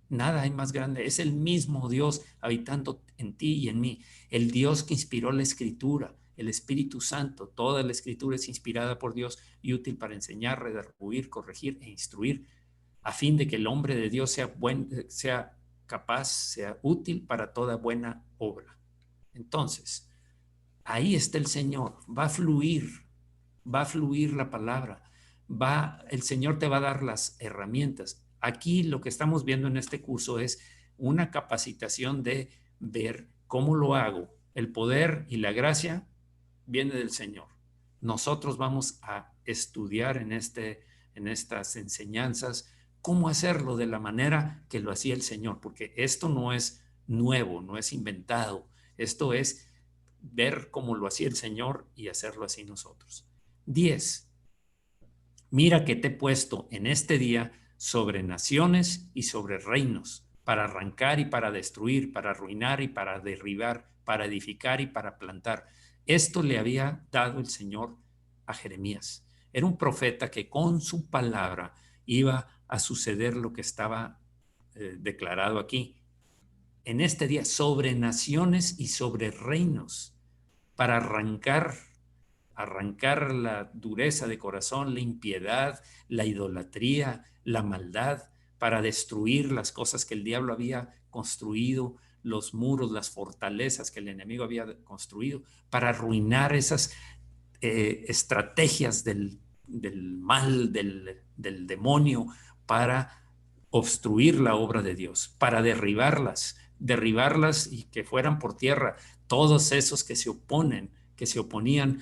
Nada hay más grande. Es el mismo Dios habitando en ti y en mí. El Dios que inspiró la Escritura, el Espíritu Santo. Toda la Escritura es inspirada por Dios y útil para enseñar, redarguir, corregir e instruir, a fin de que el hombre de Dios sea capaz, sea útil para toda buena obra. Entonces, ahí está el Señor. Va a fluir la palabra. El Señor te va a dar las herramientas. Aquí lo que estamos viendo en este curso es una capacitación de ver cómo lo hago. El poder y la gracia viene del Señor. Nosotros vamos a estudiar en estas enseñanzas cómo hacerlo de la manera que lo hacía el Señor, porque esto no es nuevo, no es inventado. Esto es ver cómo lo hacía el Señor y hacerlo así nosotros. 10. Mira que te he puesto en este día sobre naciones y sobre reinos, para arrancar y para destruir, para arruinar y para derribar, para edificar y para plantar. Esto le había dado el Señor a Jeremías. Era un profeta que con su palabra iba a suceder lo que estaba declarado aquí. En este día, sobre naciones y sobre reinos, para arrancar la dureza de corazón, la impiedad, la idolatría, la maldad, para destruir las cosas que el diablo había construido, los muros, las fortalezas que el enemigo había construido, para arruinar esas estrategias del mal, del demonio, para obstruir la obra de Dios, para derribarlas y que fueran por tierra todos esos que se oponían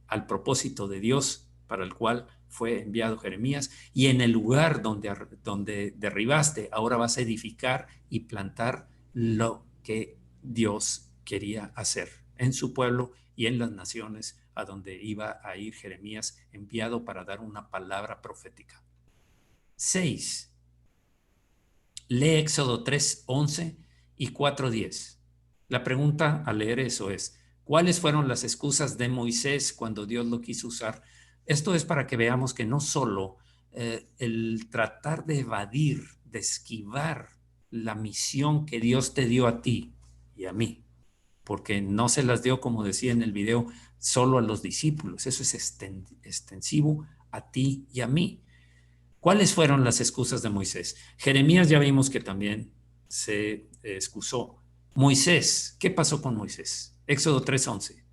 al propósito de Dios para el cual fue enviado Jeremías. Y en el lugar donde derribaste, ahora vas a edificar y plantar lo que Dios quería hacer en su pueblo y en las naciones a donde iba a ir Jeremías, enviado para dar una palabra profética. 6. Lee Éxodo 3:11 y 4:10. La pregunta al leer eso es: ¿cuáles fueron las excusas de Moisés cuando Dios lo quiso usar? Esto es para que veamos que no solo el tratar de evadir, de esquivar la misión que Dios te dio a ti y a mí, porque no se las dio, como decía en el video, solo a los discípulos. Eso es extensivo a ti y a mí. ¿Cuáles fueron las excusas de Moisés? Jeremías ya vimos que también se excusó. Moisés, ¿qué pasó con Moisés? Éxodo 3:11.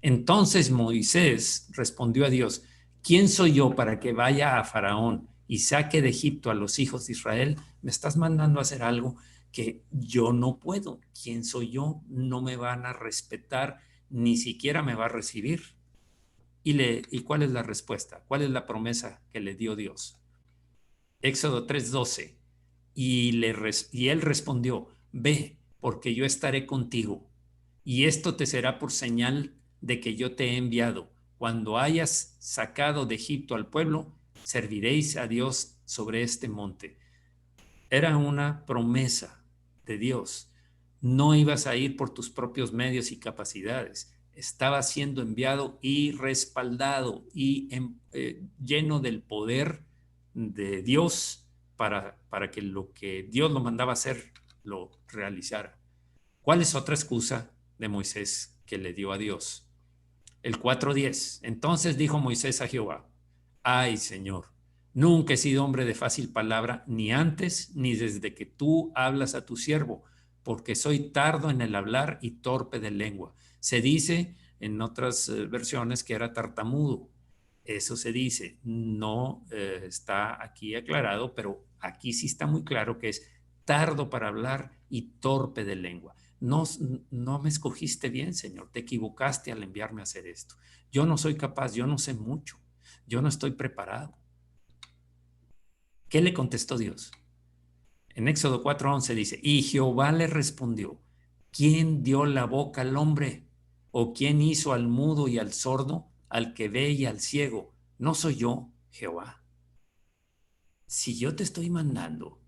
Entonces Moisés respondió a Dios: ¿quién soy yo para que vaya a Faraón y saque de Egipto a los hijos de Israel? Me estás mandando a hacer algo que yo no puedo. ¿Quién soy yo? No me van a respetar, ni siquiera me va a recibir. ¿Y cuál es la respuesta? ¿Cuál es la promesa que le dio Dios? Éxodo 3:12. Y él respondió: ve, porque yo estaré contigo, y esto te será por señal de que yo te he enviado. Cuando hayas sacado de Egipto al pueblo, serviréis a Dios sobre este monte. Era una promesa de Dios. No ibas a ir por tus propios medios y capacidades. Estabas siendo enviado y respaldado y lleno del poder de Dios para que lo que Dios lo mandaba a hacer lo realizara. ¿Cuál es otra excusa de Moisés que le dio a Dios? El 4:10. Entonces dijo Moisés a Jehová: ay, Señor, nunca he sido hombre de fácil palabra, ni antes ni desde que tú hablas a tu siervo, porque soy tardo en el hablar y torpe de lengua. Se dice en otras versiones que era tartamudo. Eso se dice. No está aquí aclarado, pero aquí sí está muy claro que es tardo para hablar y torpe de lengua. No me escogiste bien, Señor. Te equivocaste al enviarme a hacer esto. Yo no soy capaz, yo no sé mucho. Yo no estoy preparado. ¿Qué le contestó Dios? En Éxodo 4:11 dice: y Jehová le respondió: ¿quién dio la boca al hombre? ¿O quién hizo al mudo y al sordo, al que ve y al ciego? ¿No soy yo, Jehová? Si yo te estoy mandando,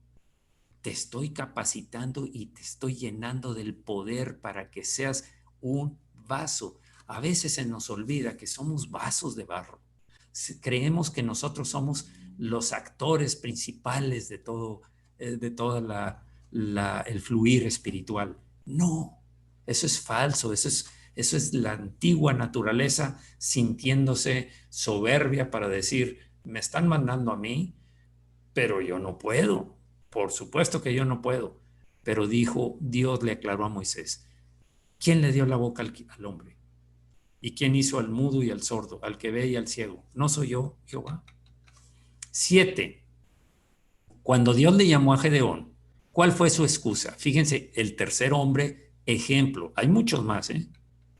te estoy capacitando y te estoy llenando del poder para que seas un vaso. A veces se nos olvida que somos vasos de barro. Creemos que nosotros somos los actores principales de todo el fluir espiritual. No, eso es falso, eso es la antigua naturaleza sintiéndose soberbia para decir: me están mandando a mí, pero yo no puedo. Por supuesto que yo no puedo. Pero Dios le aclaró a Moisés: ¿quién le dio la boca al hombre? ¿Y quién hizo al mudo y al sordo, al que ve y al ciego? ¿No soy yo, Jehová? 7. Cuando Dios le llamó a Gedeón, ¿cuál fue su excusa? Fíjense, el tercer hombre, ejemplo. Hay muchos más, ¿eh?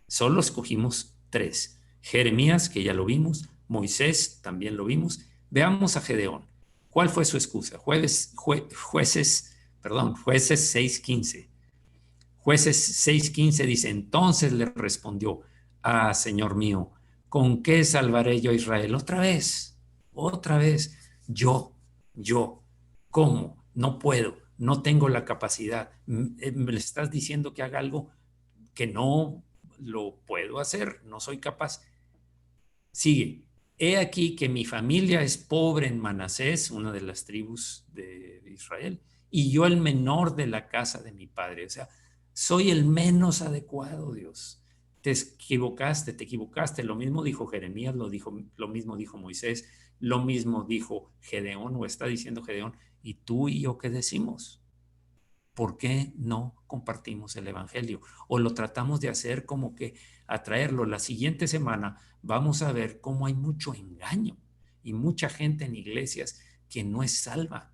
Solo escogimos 3. Jeremías, que ya lo vimos. Moisés, también lo vimos. Veamos a Gedeón. ¿Cuál fue su excusa? Jueces 6:15. Jueces 6:15 dice: entonces le respondió: ah, Señor mío, ¿con qué salvaré yo a Israel? Otra vez, yo, ¿cómo? No puedo, no tengo la capacidad. Me estás diciendo que haga algo que no lo puedo hacer, no soy capaz. Sigue. He aquí que mi familia es pobre en Manasés, una de las tribus de Israel, y yo el menor de la casa de mi padre. O sea, soy el menos adecuado, Dios. Te equivocaste. Lo mismo dijo Jeremías, lo mismo dijo Moisés, lo mismo dijo Gedeón, o está diciendo Gedeón. ¿Y tú y yo qué decimos? ¿Por qué no compartimos el evangelio? O lo tratamos de hacer como que atraerlo. La siguiente semana vamos a ver cómo hay mucho engaño y mucha gente en iglesias que no es salva,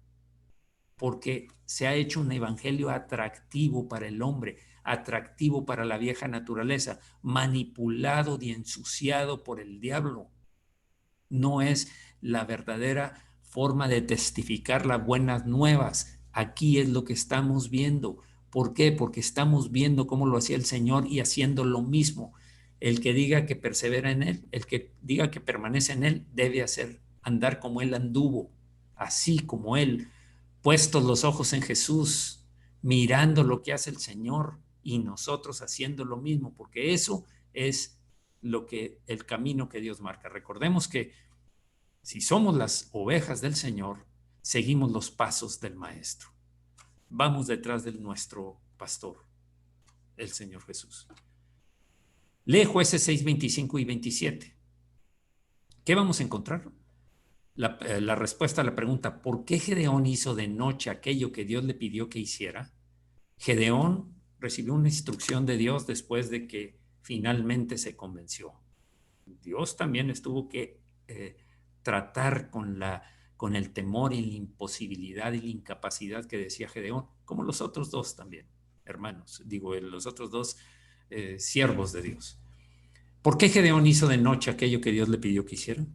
porque se ha hecho un evangelio atractivo para el hombre, atractivo para la vieja naturaleza, manipulado y ensuciado por el diablo. No es la verdadera forma de testificar las buenas nuevas. Aquí es lo que estamos viendo. ¿Por qué? Porque estamos viendo cómo lo hacía el Señor y haciendo lo mismo. El que diga que persevera en Él, el que diga que permanece en Él, debe andar como Él anduvo, así como Él, puestos los ojos en Jesús, mirando lo que hace el Señor y nosotros haciendo lo mismo, porque eso es el camino que Dios marca. Recordemos que si somos las ovejas del Señor, seguimos los pasos del Maestro. Vamos detrás de nuestro pastor, el Señor Jesús. Lee Jueces 6:25 y 27. ¿Qué vamos a encontrar? la respuesta a la pregunta, ¿por qué Gedeón hizo de noche aquello que Dios le pidió que hiciera? Gedeón recibió una instrucción de Dios después de que finalmente se convenció. Dios también tuvo que tratar con el temor y la imposibilidad y la incapacidad que decía Gedeón, como los otros dos también, hermanos, los otros dos siervos de Dios. ¿Por qué Gedeón hizo de noche aquello que Dios le pidió que hiciera?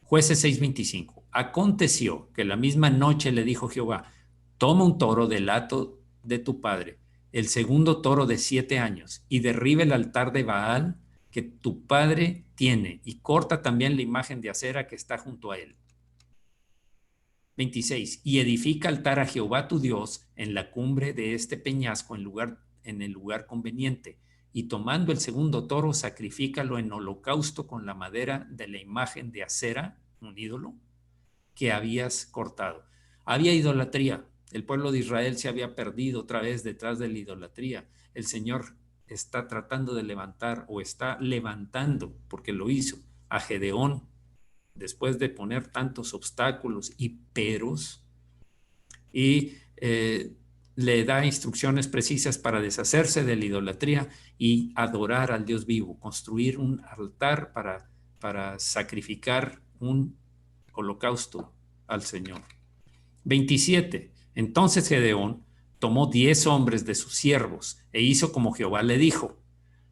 Jueces 6:25. Aconteció que la misma noche le dijo Jehová, toma un toro del hato de tu padre, el segundo toro de 7 años, y derriba el altar de Baal que tu padre tiene, y corta también la imagen de acera que está junto a él. 26. Y edifica altar a Jehová tu Dios en la cumbre de este peñasco en el lugar conveniente, y tomando el segundo toro, sacrifícalo en holocausto con la madera de la imagen de acera, un ídolo, que habías cortado. Había idolatría. El pueblo de Israel se había perdido otra vez detrás de la idolatría. El Señor está tratando de levantar, o está levantando, porque lo hizo, a Gedeón, después de poner tantos obstáculos y peros, y le da instrucciones precisas para deshacerse de la idolatría y adorar al Dios vivo, construir un altar para sacrificar un holocausto al Señor. 27. Entonces Gedeón tomó 10 hombres de sus siervos e hizo como Jehová le dijo,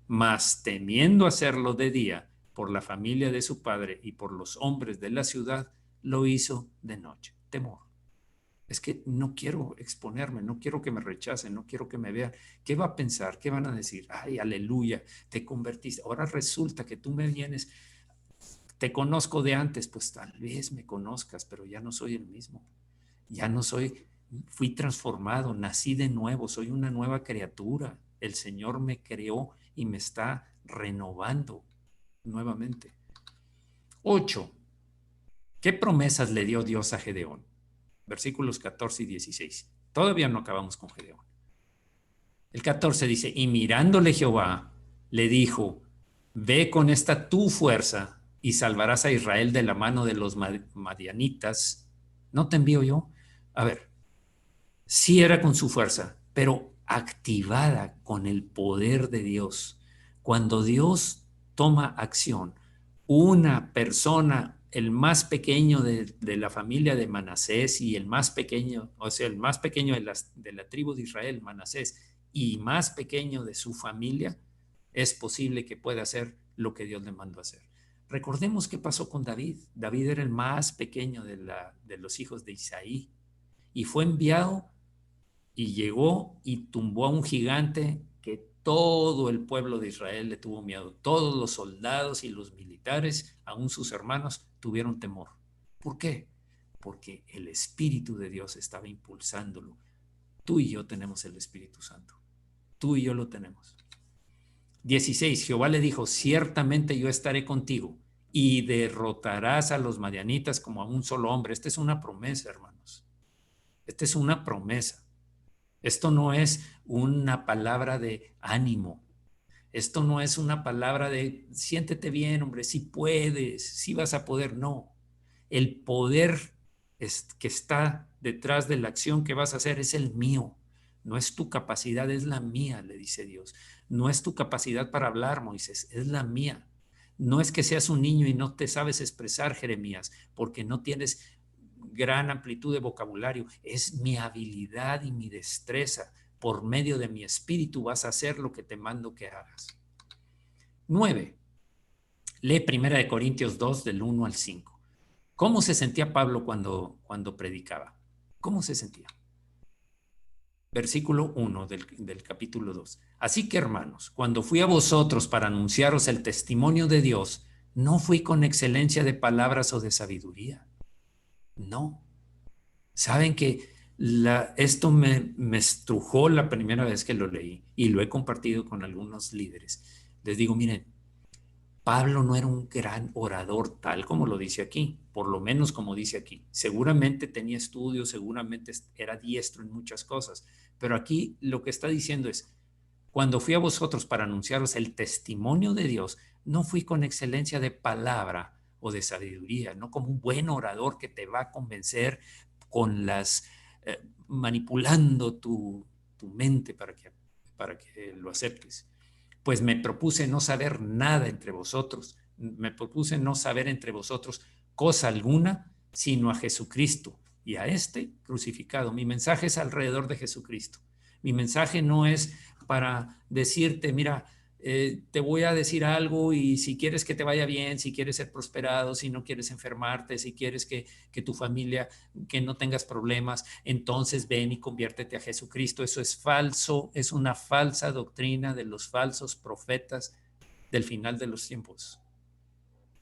mas temiendo hacerlo de día por la familia de su padre y por los hombres de la ciudad, lo hizo de noche. Temor. Es que no quiero exponerme, no quiero que me rechacen, no quiero que me vean. ¿Qué va a pensar? ¿Qué van a decir? Ay, aleluya, te convertiste. Ahora resulta que tú me vienes, te conozco de antes, pues tal vez me conozcas, pero ya no soy el mismo. Ya no soy, fui transformado, nací de nuevo, soy una nueva criatura. El Señor me creó y me está renovando nuevamente. 8. ¿Qué promesas le dio Dios a Gedeón? Versículos 14 y 16. Todavía no acabamos con Gedeón. El 14 dice, y mirándole Jehová, le dijo, ve con esta tu fuerza y salvarás a Israel de la mano de los madianitas. ¿No te envío yo? A ver, sí era con su fuerza, pero activada con el poder de Dios. Cuando Dios toma acción, una persona, el más pequeño de la familia de Manasés y el más pequeño, o sea, el más pequeño de la tribu de Israel, Manasés, y más pequeño de su familia, es posible que pueda hacer lo que Dios le mandó a hacer. Recordemos qué pasó con David. David era el más pequeño de los hijos de Isaí y fue enviado y llegó y tumbó a un gigante que todo el pueblo de Israel le tuvo miedo. Todos los soldados y los militares, aún sus hermanos, tuvieron temor. ¿Por qué? Porque el Espíritu de Dios estaba impulsándolo. Tú y yo tenemos el Espíritu Santo. Tú y yo lo tenemos. 16. Jehová le dijo, ciertamente yo estaré contigo y derrotarás a los madianitas como a un solo hombre. Esta es una promesa, hermanos. Esta es una promesa. Esto no es una palabra de ánimo. Esto no es una palabra de siéntete bien, hombre, si puedes, si vas a poder. No. El poder que está detrás de la acción que vas a hacer es el mío. No es tu capacidad, es la mía, le dice Dios. No es tu capacidad para hablar, Moisés, es la mía. No es que seas un niño y no te sabes expresar, Jeremías, porque no tienes gran amplitud de vocabulario. Es mi habilidad y mi destreza. Por medio de mi espíritu vas a hacer lo que te mando que hagas. 9. Lee 1 Corintios 2 del 1 al 5. ¿Cómo se sentía Pablo cuando predicaba? ¿Cómo se sentía? Versículo 1 del capítulo 2. Así que, hermanos, cuando fui a vosotros para anunciaros el testimonio de Dios, no fui con excelencia de palabras o de sabiduría. No. ¿Saben que esto me estrujó la primera vez que lo leí y lo he compartido con algunos líderes? Les digo, miren, Pablo no era un gran orador tal como lo dice aquí, por lo menos como dice aquí. Seguramente tenía estudios, seguramente era diestro en muchas cosas, pero aquí lo que está diciendo es, cuando fui a vosotros para anunciaros el testimonio de Dios, no fui con excelencia de palabra o de sabiduría, no como un buen orador que te va a convencer con manipulando tu mente para que lo aceptes. Pues me propuse no saber nada entre vosotros, me propuse no saber entre vosotros cosa alguna, sino a Jesucristo y a este crucificado. Mi mensaje es alrededor de Jesucristo. Mi mensaje no es para decirte, mira, te voy a decir algo y si quieres que te vaya bien, si quieres ser prosperado, si no quieres enfermarte, si quieres que tu familia, que no tengas problemas, entonces ven y conviértete a Jesucristo. Eso es falso, es una falsa doctrina de los falsos profetas del final de los tiempos.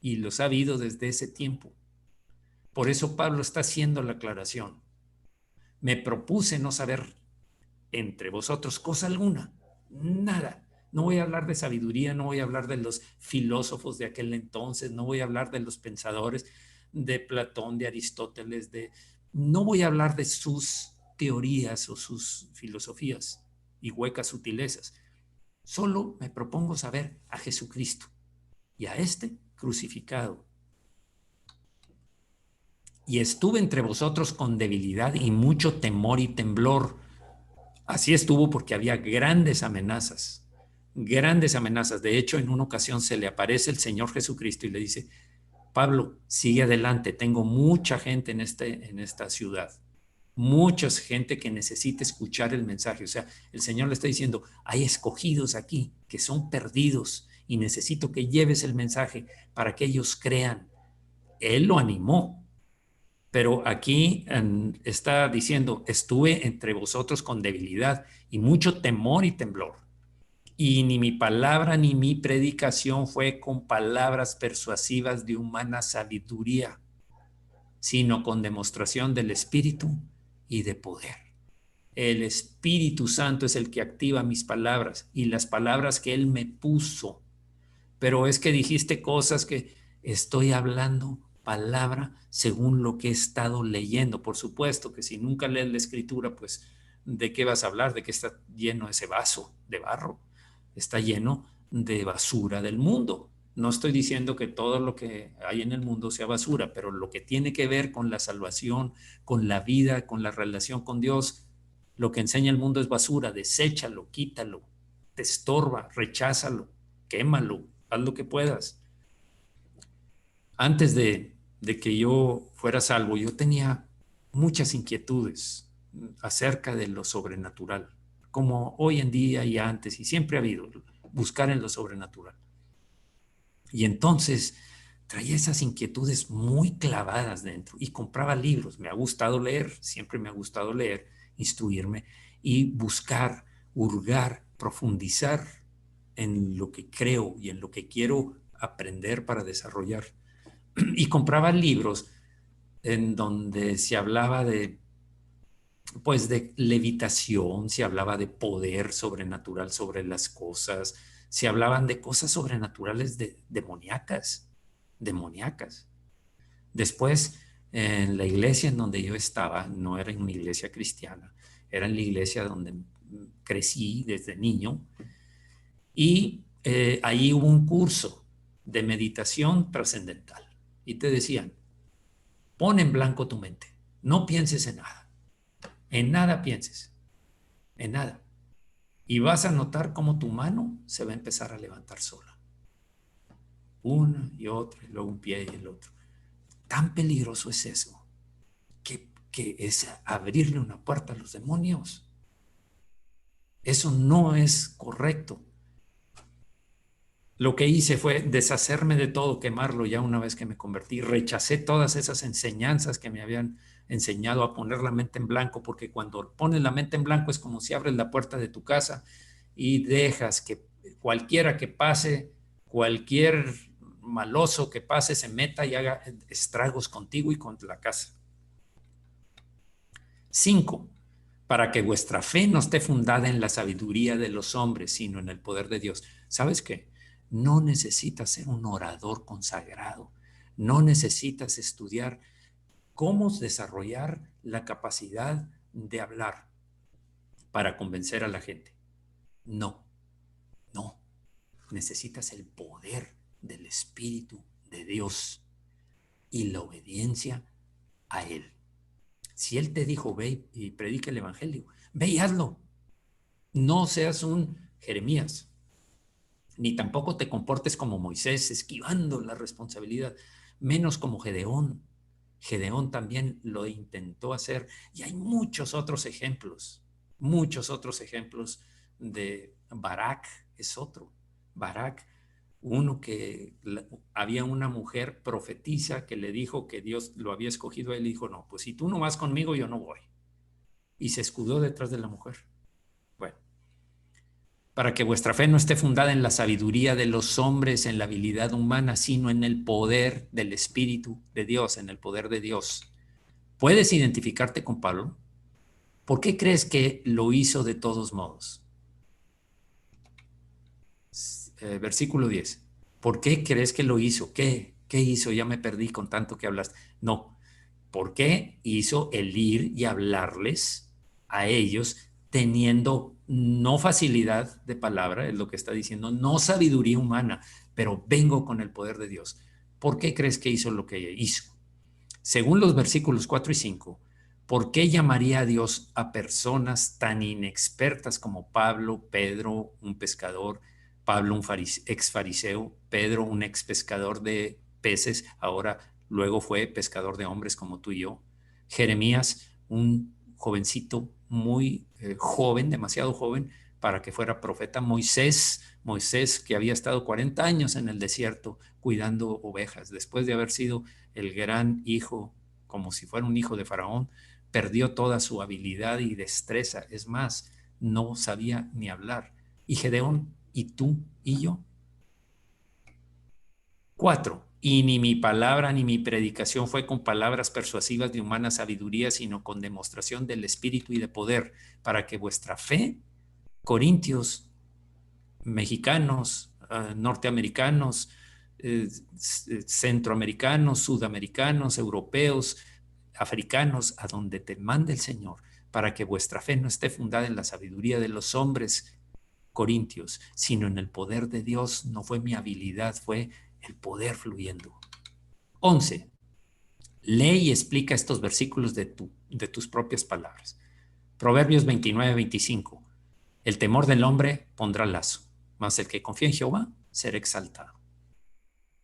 Y los ha habido desde ese tiempo. Por eso Pablo está haciendo la aclaración. Me propuse no saber entre vosotros cosa alguna, nada. No voy a hablar de sabiduría, no voy a hablar de los filósofos de aquel entonces, no voy a hablar de los pensadores de Platón, de Aristóteles, no voy a hablar de sus teorías o sus filosofías y huecas sutilezas. Solo me propongo saber a Jesucristo y a este crucificado. Y estuve entre vosotros con debilidad y mucho temor y temblor. Así estuvo porque había grandes amenazas. De hecho, en una ocasión se le aparece el Señor Jesucristo y le dice, Pablo, sigue adelante, tengo mucha gente en esta ciudad, mucha gente que necesita escuchar el mensaje. O sea, el Señor le está diciendo, hay escogidos aquí que son perdidos y necesito que lleves el mensaje para que ellos crean. Él lo animó. Pero aquí está diciendo, estuve entre vosotros con debilidad y mucho temor y temblor. Y ni mi palabra ni mi predicación fue con palabras persuasivas de humana sabiduría, sino con demostración del Espíritu y de poder. El Espíritu Santo es el que activa mis palabras y las palabras que Él me puso. Pero es que dijiste cosas que estoy hablando palabra según lo que he estado leyendo. Por supuesto que si nunca lees la escritura, pues ¿de qué vas a hablar? ¿De qué está lleno ese vaso de barro? Está lleno de basura del mundo. No estoy diciendo que todo lo que hay en el mundo sea basura, pero lo que tiene que ver con la salvación, con la vida, con la relación con Dios, lo que enseña el mundo es basura. Deséchalo, quítalo, te estorba, recházalo, quémalo, haz lo que puedas. Antes de que yo fuera salvo, yo tenía muchas inquietudes acerca de lo sobrenatural, como hoy en día y antes, y siempre ha habido, buscar en lo sobrenatural. Y entonces traía esas inquietudes muy clavadas dentro y compraba libros. Me ha gustado leer, siempre me ha gustado leer, instruirme y buscar, hurgar, profundizar en lo que creo y en lo que quiero aprender para desarrollar. Y compraba libros en donde se hablaba de levitación, se hablaba de poder sobrenatural sobre las cosas, se hablaban de cosas sobrenaturales demoníacas. Después, en la iglesia en donde yo estaba, no era en una iglesia cristiana, era en la iglesia donde crecí desde niño, y ahí hubo un curso de meditación trascendental. Y te decían, pon en blanco tu mente, no pienses en nada pienses, en nada. Y vas a notar cómo tu mano se va a empezar a levantar sola. Una y otra, y luego un pie y el otro. Tan peligroso es eso, que es abrirle una puerta a los demonios. Eso no es correcto. Lo que hice fue deshacerme de todo, quemarlo ya una vez que me convertí. Rechacé todas esas enseñanzas que me habían enseñado a poner la mente en blanco, porque cuando pones la mente en blanco es como si abres la puerta de tu casa y dejas que cualquiera que pase, cualquier maloso que pase, se meta y haga estragos contigo y con la casa. 5. Para que vuestra fe no esté fundada en la sabiduría de los hombres, sino en el poder de Dios. ¿Sabes qué? No necesitas ser un orador consagrado. No necesitas estudiar cómo desarrollar la capacidad de hablar para convencer a la gente. No. Necesitas el poder del Espíritu de Dios. y la obediencia a Él. Si Él te dijo, ve y predica el evangelio, ve y hazlo. No seas un Jeremías, ni tampoco te comportes como Moisés, esquivando la responsabilidad, menos como Gedeón. Gedeón también lo intentó hacer, y hay muchos otros ejemplos de Barak. Es otro. Barak, uno que había una mujer profetisa que le dijo que Dios lo había escogido a él, y dijo, no, pues si tú no vas conmigo, yo no voy. Y se escudó detrás de la mujer. Bueno, para que vuestra fe no esté fundada en la sabiduría de los hombres, en la habilidad humana, sino en el poder del Espíritu de Dios, en el poder de Dios. ¿Puedes identificarte con Pablo? ¿Por qué crees que lo hizo de todos modos? Versículo 10. ¿Por qué crees que lo hizo? ¿Qué hizo? Ya me perdí con tanto que hablaste. No. ¿Por qué hizo el ir y hablarles a ellos teniendo no facilidad de palabra, es lo que está diciendo, no sabiduría humana, pero vengo con el poder de Dios? ¿Por qué crees que hizo lo que hizo? Según los versículos 4 y 5, ¿por qué llamaría a Dios a personas tan inexpertas como Pablo, Pedro, un pescador, Pablo, un ex fariseo, Pedro, un ex pescador de peces, luego fue pescador de hombres como tú y yo, Jeremías, un jovencito muy joven, demasiado joven para que fuera profeta, Moisés que había estado 40 años en el desierto cuidando ovejas, después de haber sido el gran hijo, como si fuera un hijo de Faraón, perdió toda su habilidad y destreza, es más, no sabía ni hablar. Y Gedeón, y tú y yo. 4. Y ni mi palabra ni mi predicación fue con palabras persuasivas de humana sabiduría, sino con demostración del Espíritu y de poder, para que vuestra fe, corintios, mexicanos, norteamericanos, centroamericanos, sudamericanos, europeos, africanos, a donde te mande el Señor, para que vuestra fe no esté fundada en la sabiduría de los hombres, corintios, sino en el poder de Dios. No fue mi habilidad, fue el poder fluyendo. 11. Lee y explica estos versículos de tus propias palabras. Proverbios 29-25. El temor del hombre pondrá lazo, mas el que confía en Jehová será exaltado.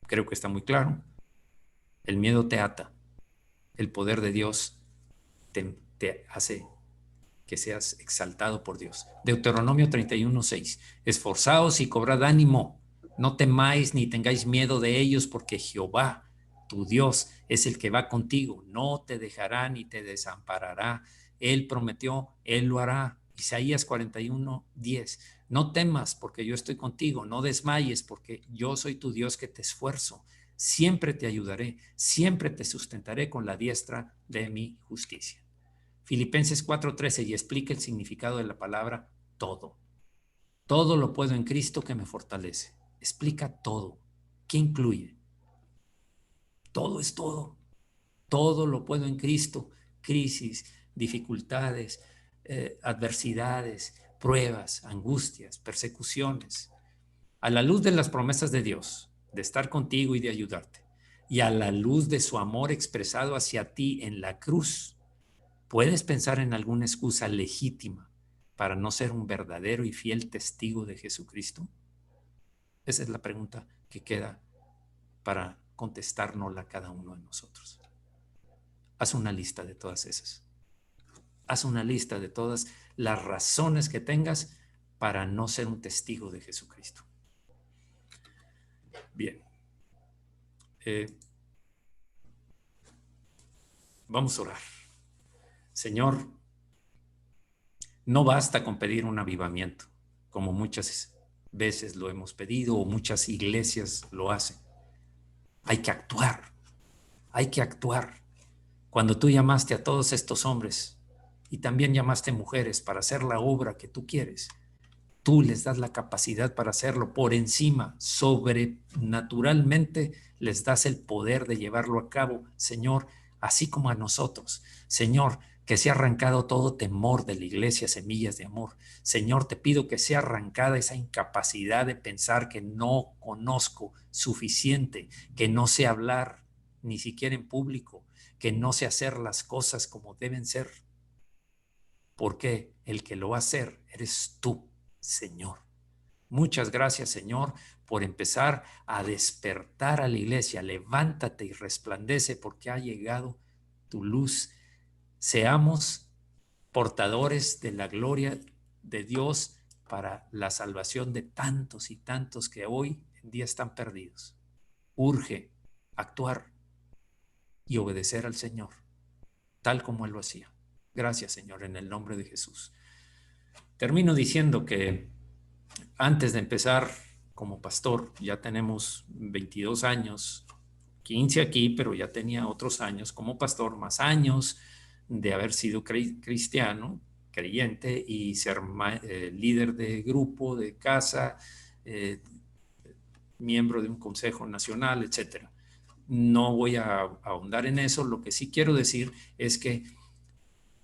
Creo que está muy claro. El miedo te ata. El poder de Dios te hace que seas exaltado por Dios. Deuteronomio 31:6. Esforzaos y cobrad ánimo. No temáis ni tengáis miedo de ellos, porque Jehová, tu Dios, es el que va contigo. No te dejará ni te desamparará. Él prometió, Él lo hará. Isaías 41:10. No temas, porque yo estoy contigo. No desmayes, porque yo soy tu Dios que te esfuerzo. Siempre te ayudaré, siempre te sustentaré con la diestra de mi justicia. Filipenses 4:13, y explica el significado de la palabra todo. Todo lo puedo en Cristo que me fortalece. Explica todo. ¿Qué incluye? Todo es todo. Todo lo puedo en Cristo. Crisis, dificultades, adversidades, pruebas, angustias, persecuciones. A la luz de las promesas de Dios, de estar contigo y de ayudarte, y a la luz de su amor expresado hacia ti en la cruz, ¿puedes pensar en alguna excusa legítima para no ser un verdadero y fiel testigo de Jesucristo? Esa es la pregunta que queda para contestárnosla cada uno de nosotros. Haz una lista de todas esas. Haz una lista de todas las razones que tengas para no ser un testigo de Jesucristo. Bien. Vamos a orar. Señor, no basta con pedir un avivamiento, como muchas veces lo hemos pedido o muchas iglesias lo hacen. Hay que actuar. Hay que actuar. Cuando tú llamaste a todos estos hombres y también llamaste mujeres para hacer la obra que tú quieres, tú les das la capacidad para hacerlo por encima, sobrenaturalmente les das el poder de llevarlo a cabo, Señor, así como a nosotros. Señor, que sea arrancado todo temor de la iglesia Semillas de Amor. Señor, te pido que sea arrancada esa incapacidad de pensar que no conozco suficiente, que no sé hablar, ni siquiera en público, que no sé hacer las cosas como deben ser. Porque el que lo va a hacer eres tú, Señor. Muchas gracias, Señor, por empezar a despertar a la iglesia. Levántate y resplandece porque ha llegado tu luz. Seamos portadores de la gloria de Dios para la salvación de tantos y tantos que hoy en día están perdidos. Urge actuar y obedecer al Señor, tal como Él lo hacía. Gracias, Señor, en el nombre de Jesús. Termino diciendo que antes de empezar como pastor, ya tenemos 22 años, 15 aquí, pero ya tenía otros años como pastor, más años de haber sido cristiano, creyente y ser líder de grupo, de casa, miembro de un consejo nacional, etc. No voy a ahondar en eso. Lo que sí quiero decir es que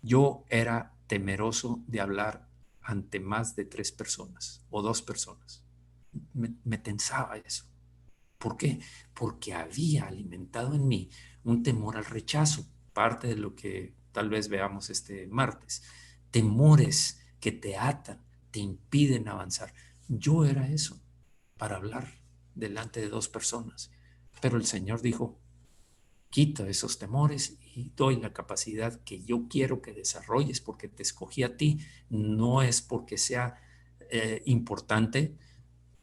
yo era temeroso de hablar ante más de 3 personas o 2 personas. Me tensaba eso. ¿Por qué? Porque había alimentado en mí un temor al rechazo, parte de lo que tal vez veamos este martes. Temores que te atan, te impiden avanzar. Yo era eso, para hablar delante de 2 personas. Pero el Señor dijo, quita esos temores y doy la capacidad que yo quiero que desarrolles porque te escogí a ti. No es porque sea importante,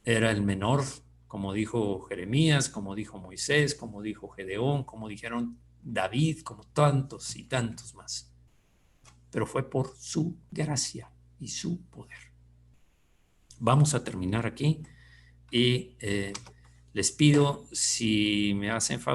era el menor, como dijo Jeremías, como dijo Moisés, como dijo Gedeón, como dijeron David, como tantos y tantos más. Pero fue por su gracia y su poder. Vamos a terminar aquí y les pido si me hacen favor.